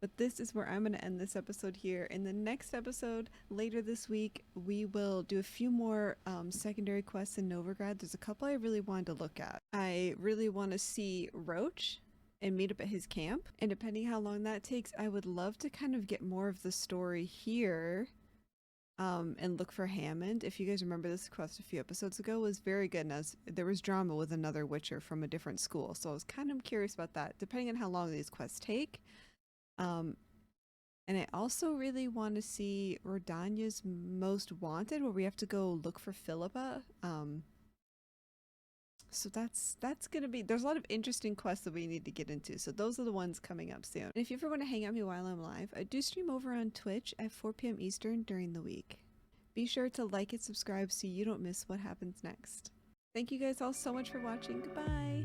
But this is where I'm going to end this episode here. In the next episode, later this week, we will do a few more secondary quests in Novigrad. There's a couple I really wanted to look at. I really want to see Roach and meet up at his camp. And depending how long that takes, I would love to kind of get more of the story here and look for Hammond. If you guys remember, this quest a few episodes ago was very good. And there was drama with another Witcher from a different school. So I was kind of curious about that, depending on how long these quests take. And I also really want to see Rodania's Most Wanted, where we have to go look for Philippa. So that's gonna be, there's a lot of interesting quests that we need to get into. So those are the ones coming up soon. And if you ever want to hang out with me while I'm live, I do stream over on Twitch at 4 p.m. Eastern during the week. Be sure to like and subscribe so you don't miss what happens next. Thank you guys all so much for watching. Goodbye.